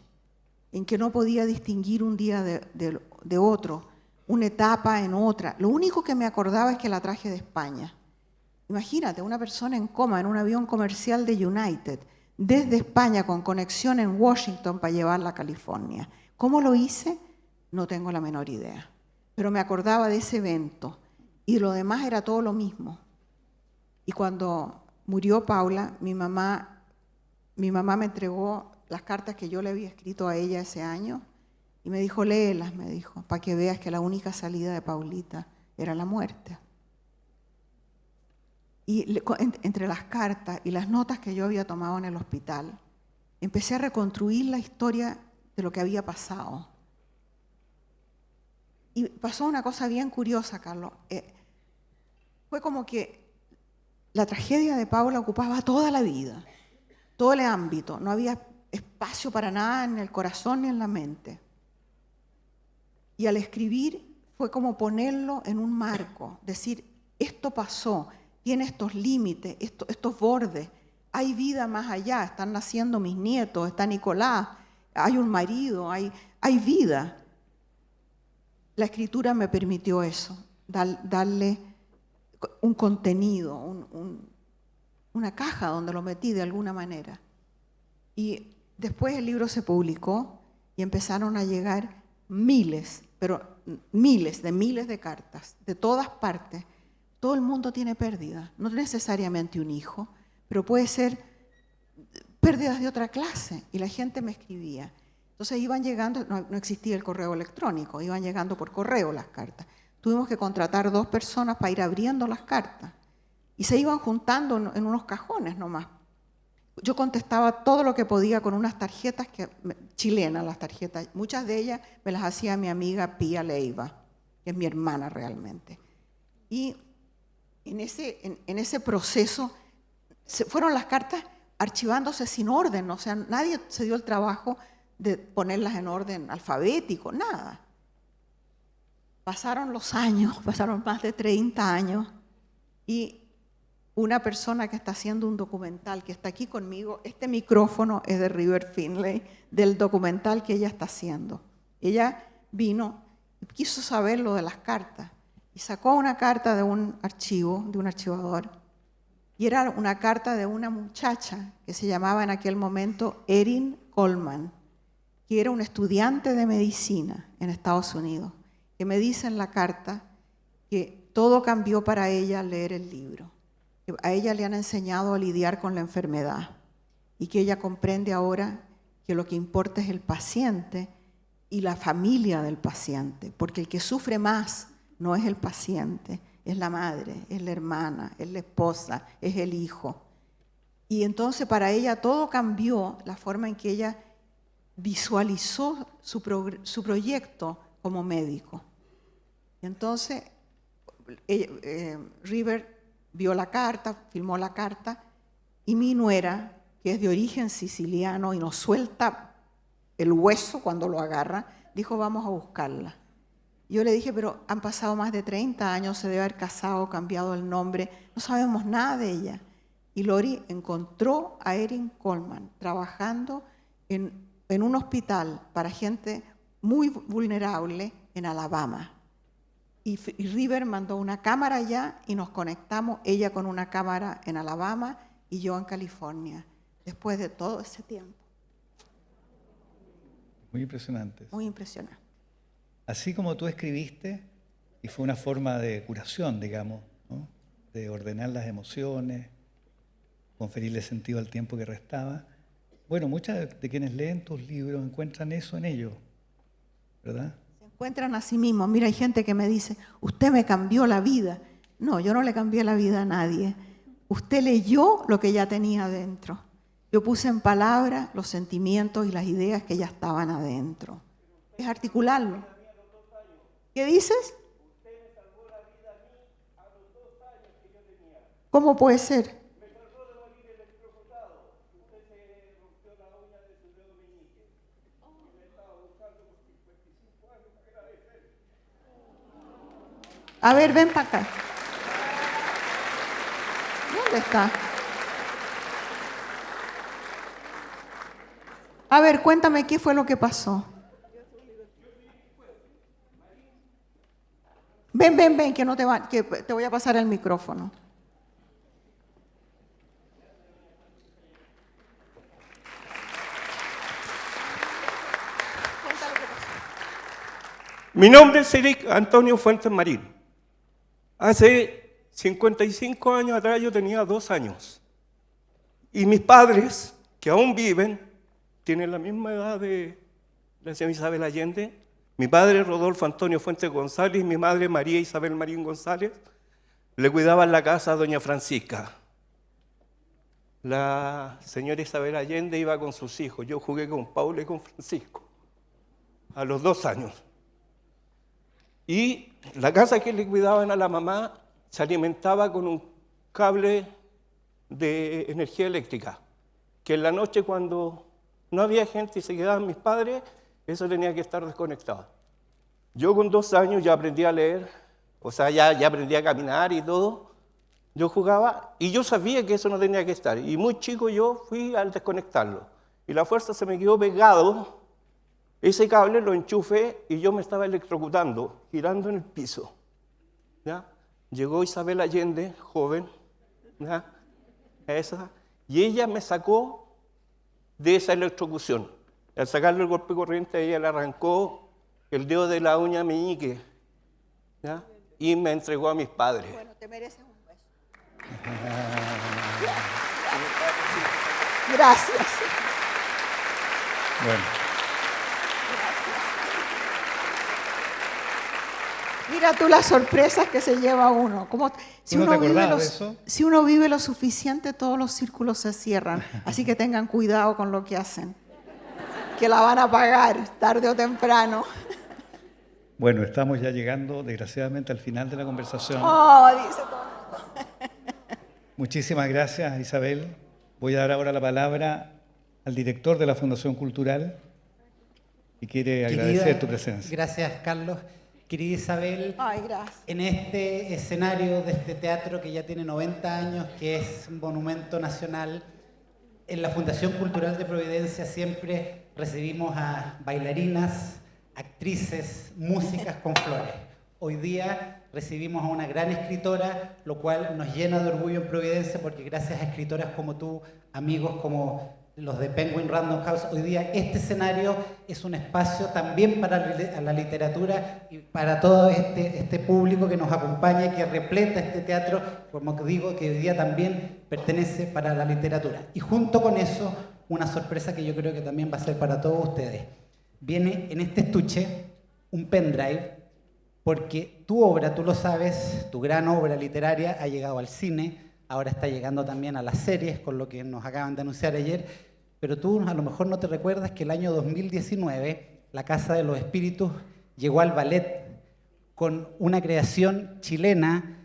en que no podía distinguir un día de otro, una etapa en otra. Lo único que me acordaba es que la traje de España. Imagínate, una persona en coma en un avión comercial de United, desde España con conexión en Washington para llevarla a California. ¿Cómo lo hice? No tengo la menor idea. Pero me acordaba de ese evento y lo demás era todo lo mismo. Y cuando murió Paula, mi mamá me entregó las cartas que yo le había escrito a ella ese año y me dijo, léelas, me dijo, para que veas que la única salida de Paulita era la muerte. Y entre las cartas y las notas que yo había tomado en el hospital, empecé a reconstruir la historia de lo que había pasado. Y pasó una cosa bien curiosa, Carlos. Fue como que la tragedia de Paula ocupaba toda la vida, todo el ámbito. No había espacio para nada en el corazón ni en la mente. Y al escribir fue como ponerlo en un marco, decir, esto pasó, tiene estos límites, estos bordes, hay vida más allá, están naciendo mis nietos, está Nicolás, hay un marido, hay vida. La escritura me permitió eso, darle un contenido, una caja donde lo metí de alguna manera. Y después el libro se publicó y empezaron a llegar miles de cartas, de todas partes. Todo el mundo tiene pérdidas, no necesariamente un hijo, pero puede ser pérdidas de otra clase. Y la gente me escribía. Entonces iban llegando, no existía el correo electrónico, iban llegando por correo las cartas. Tuvimos que contratar 2 personas para ir abriendo las cartas. Y se iban juntando en unos cajones nomás. Yo contestaba todo lo que podía con unas tarjetas chilenas, las tarjetas. Muchas de ellas me las hacía mi amiga Pía Leiva, que es mi hermana realmente. Y en ese proceso fueron las cartas archivándose sin orden, o sea, nadie se dio el trabajo de ponerlas en orden alfabético, nada. Pasaron los años, pasaron más de 30 años y una persona que está haciendo un documental, que está aquí conmigo, este micrófono es de River Finlay, del documental que ella está haciendo. Ella vino y quiso saber lo de las cartas y sacó una carta de un archivo, de un archivador, y era una carta de una muchacha que se llamaba en aquel momento Erin Coleman, que era un estudiante de medicina en Estados Unidos, que me dice en la carta que todo cambió para ella al leer el libro. A ella le han enseñado a lidiar con la enfermedad y que ella comprende ahora que lo que importa es el paciente y la familia del paciente, porque el que sufre más no es el paciente, es la madre, es la hermana, es la esposa, es el hijo. Y entonces para ella todo cambió, la forma en que ella visualizó su proyecto como médico. Y entonces River vio la carta, filmó la carta, y mi nuera, que es de origen siciliano y nos suelta el hueso cuando lo agarra, dijo, vamos a buscarla. Yo le dije, pero han pasado más de 30 años, se debe haber casado, cambiado el nombre, no sabemos nada de ella. Y Lori encontró a Erin Coleman trabajando en un hospital para gente muy vulnerable en Alabama. Y River mandó una cámara allá y nos conectamos, ella con una cámara en Alabama y yo en California, después de todo ese tiempo. Muy impresionante. Muy impresionante. Así como tú escribiste, y fue una forma de curación, digamos, ¿no? De ordenar las emociones, conferirle sentido al tiempo que restaba. Bueno, muchas de quienes leen tus libros encuentran eso en ellos, ¿verdad? Se encuentran a sí mismos. Mira, hay gente que me dice, usted me cambió la vida. No, yo no le cambié la vida a nadie. Usted leyó lo que ya tenía adentro. Yo puse en palabras los sentimientos y las ideas que ya estaban adentro. Es articularlo. ¿Qué dices? ¿Cómo puede ser? A ver, ven para acá. ¿Dónde está? A ver, cuéntame qué fue lo que pasó. Ven, que no te va, que te voy a pasar el micrófono. Mi nombre es Eric Antonio Fuentes Marín. Hace 55 años atrás yo tenía 2 años. Y mis padres, que aún viven, tienen la misma edad de la señora Isabel Allende. Mi padre, Rodolfo Antonio Fuentes González, y mi madre, María Isabel Marín González, le cuidaban la casa a doña Francisca. La señora Isabel Allende iba con sus hijos. Yo jugué con Paula y con Francisco a los 2 años. Y la casa que le cuidaban a la mamá se alimentaba con un cable de energía eléctrica, que en la noche cuando no había gente y se quedaban mis padres, eso tenía que estar desconectado. Yo con 2 años ya aprendí a leer, o sea, ya aprendí a caminar y todo. Yo jugaba y yo sabía que eso no tenía que estar. Y muy chico yo fui al desconectarlo. Y la fuerza se me quedó pegado. Ese cable lo enchufé y yo me estaba electrocutando, girando en el piso. ¿Ya? Llegó Isabel Allende, joven, ¿ya? Y ella me sacó de esa electrocución. Al sacarle el golpe corriente, ella le arrancó el dedo de la uña meñique, ¿ya? Y me entregó a mis padres. Bueno, te mereces un beso. Gracias. Bueno. Mira tú las sorpresas que se lleva uno. Como, si, ¿Tú no te uno vive acordabas de eso? si uno vive lo suficiente, todos los círculos se cierran. Así que tengan cuidado con lo que hacen. Que la van a pagar tarde o temprano. Bueno, estamos ya llegando, desgraciadamente, al final de la conversación. Oh, dice todo. Muchísimas gracias, Isabel. Voy a dar ahora la palabra al director de la Fundación Cultural y quiere agradecer tu presencia. Gracias, Carlos. Querida Isabel, Ay, gracias. en este escenario de este teatro que ya tiene 90 años, que es un monumento nacional, en la Fundación Cultural de Providencia siempre recibimos a bailarinas, actrices, músicas con flores. Hoy día recibimos a una gran escritora, lo cual nos llena de orgullo en Providencia, porque gracias a escritoras como tú, amigos como los de Penguin Random House, hoy día este escenario es un espacio también para la literatura y para todo este público que nos acompaña y que repleta este teatro, como digo, que hoy día también pertenece para la literatura. Y junto con eso, una sorpresa que yo creo que también va a ser para todos ustedes. Viene en este estuche un pendrive, porque tu obra, tú lo sabes, tu gran obra literaria ha llegado al cine, ahora está llegando también a las series, con lo que nos acaban de anunciar ayer, pero tú a lo mejor no te recuerdas que el año 2019 la Casa de los Espíritus llegó al ballet con una creación chilena,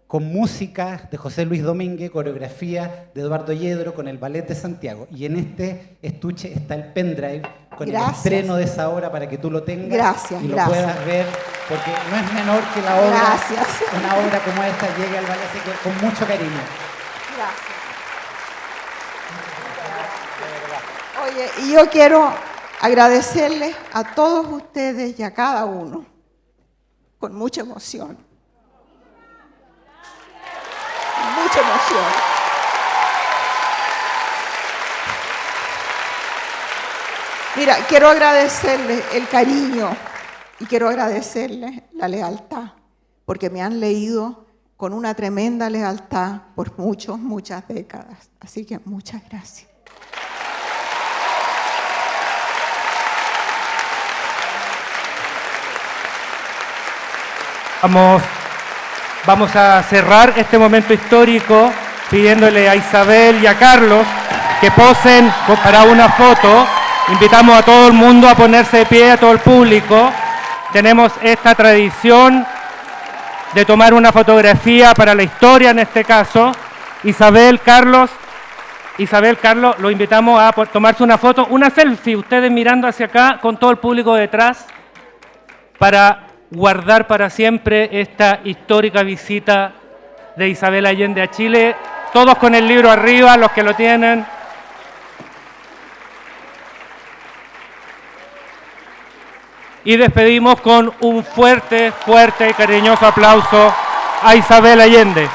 con música de José Luis Domínguez, coreografía de Eduardo Yedro, con el Ballet de Santiago. Y en este estuche está el pendrive con el estreno de esa obra para que tú lo tengas y lo puedas ver, porque no es menor que la obra, una obra como esta llegue al ballet, así que con mucho cariño. Gracias. Oye, y yo quiero agradecerles a todos ustedes y a cada uno con mucha emoción. Mucha emoción. Mira, quiero agradecerles el cariño y quiero agradecerles la lealtad, porque me han leído con una tremenda lealtad por muchas décadas. Así que muchas gracias. Vamos a cerrar este momento histórico pidiéndole a Isabel y a Carlos que posen para una foto. Invitamos a todo el mundo a ponerse de pie, a todo el público. Tenemos esta tradición de tomar una fotografía para la historia en este caso. Isabel, Carlos, lo invitamos a tomarse una foto, una selfie, ustedes mirando hacia acá con todo el público detrás, para guardar para siempre esta histórica visita de Isabel Allende a Chile. Todos con el libro arriba, los que lo tienen. Y despedimos con un fuerte y cariñoso aplauso a Isabel Allende.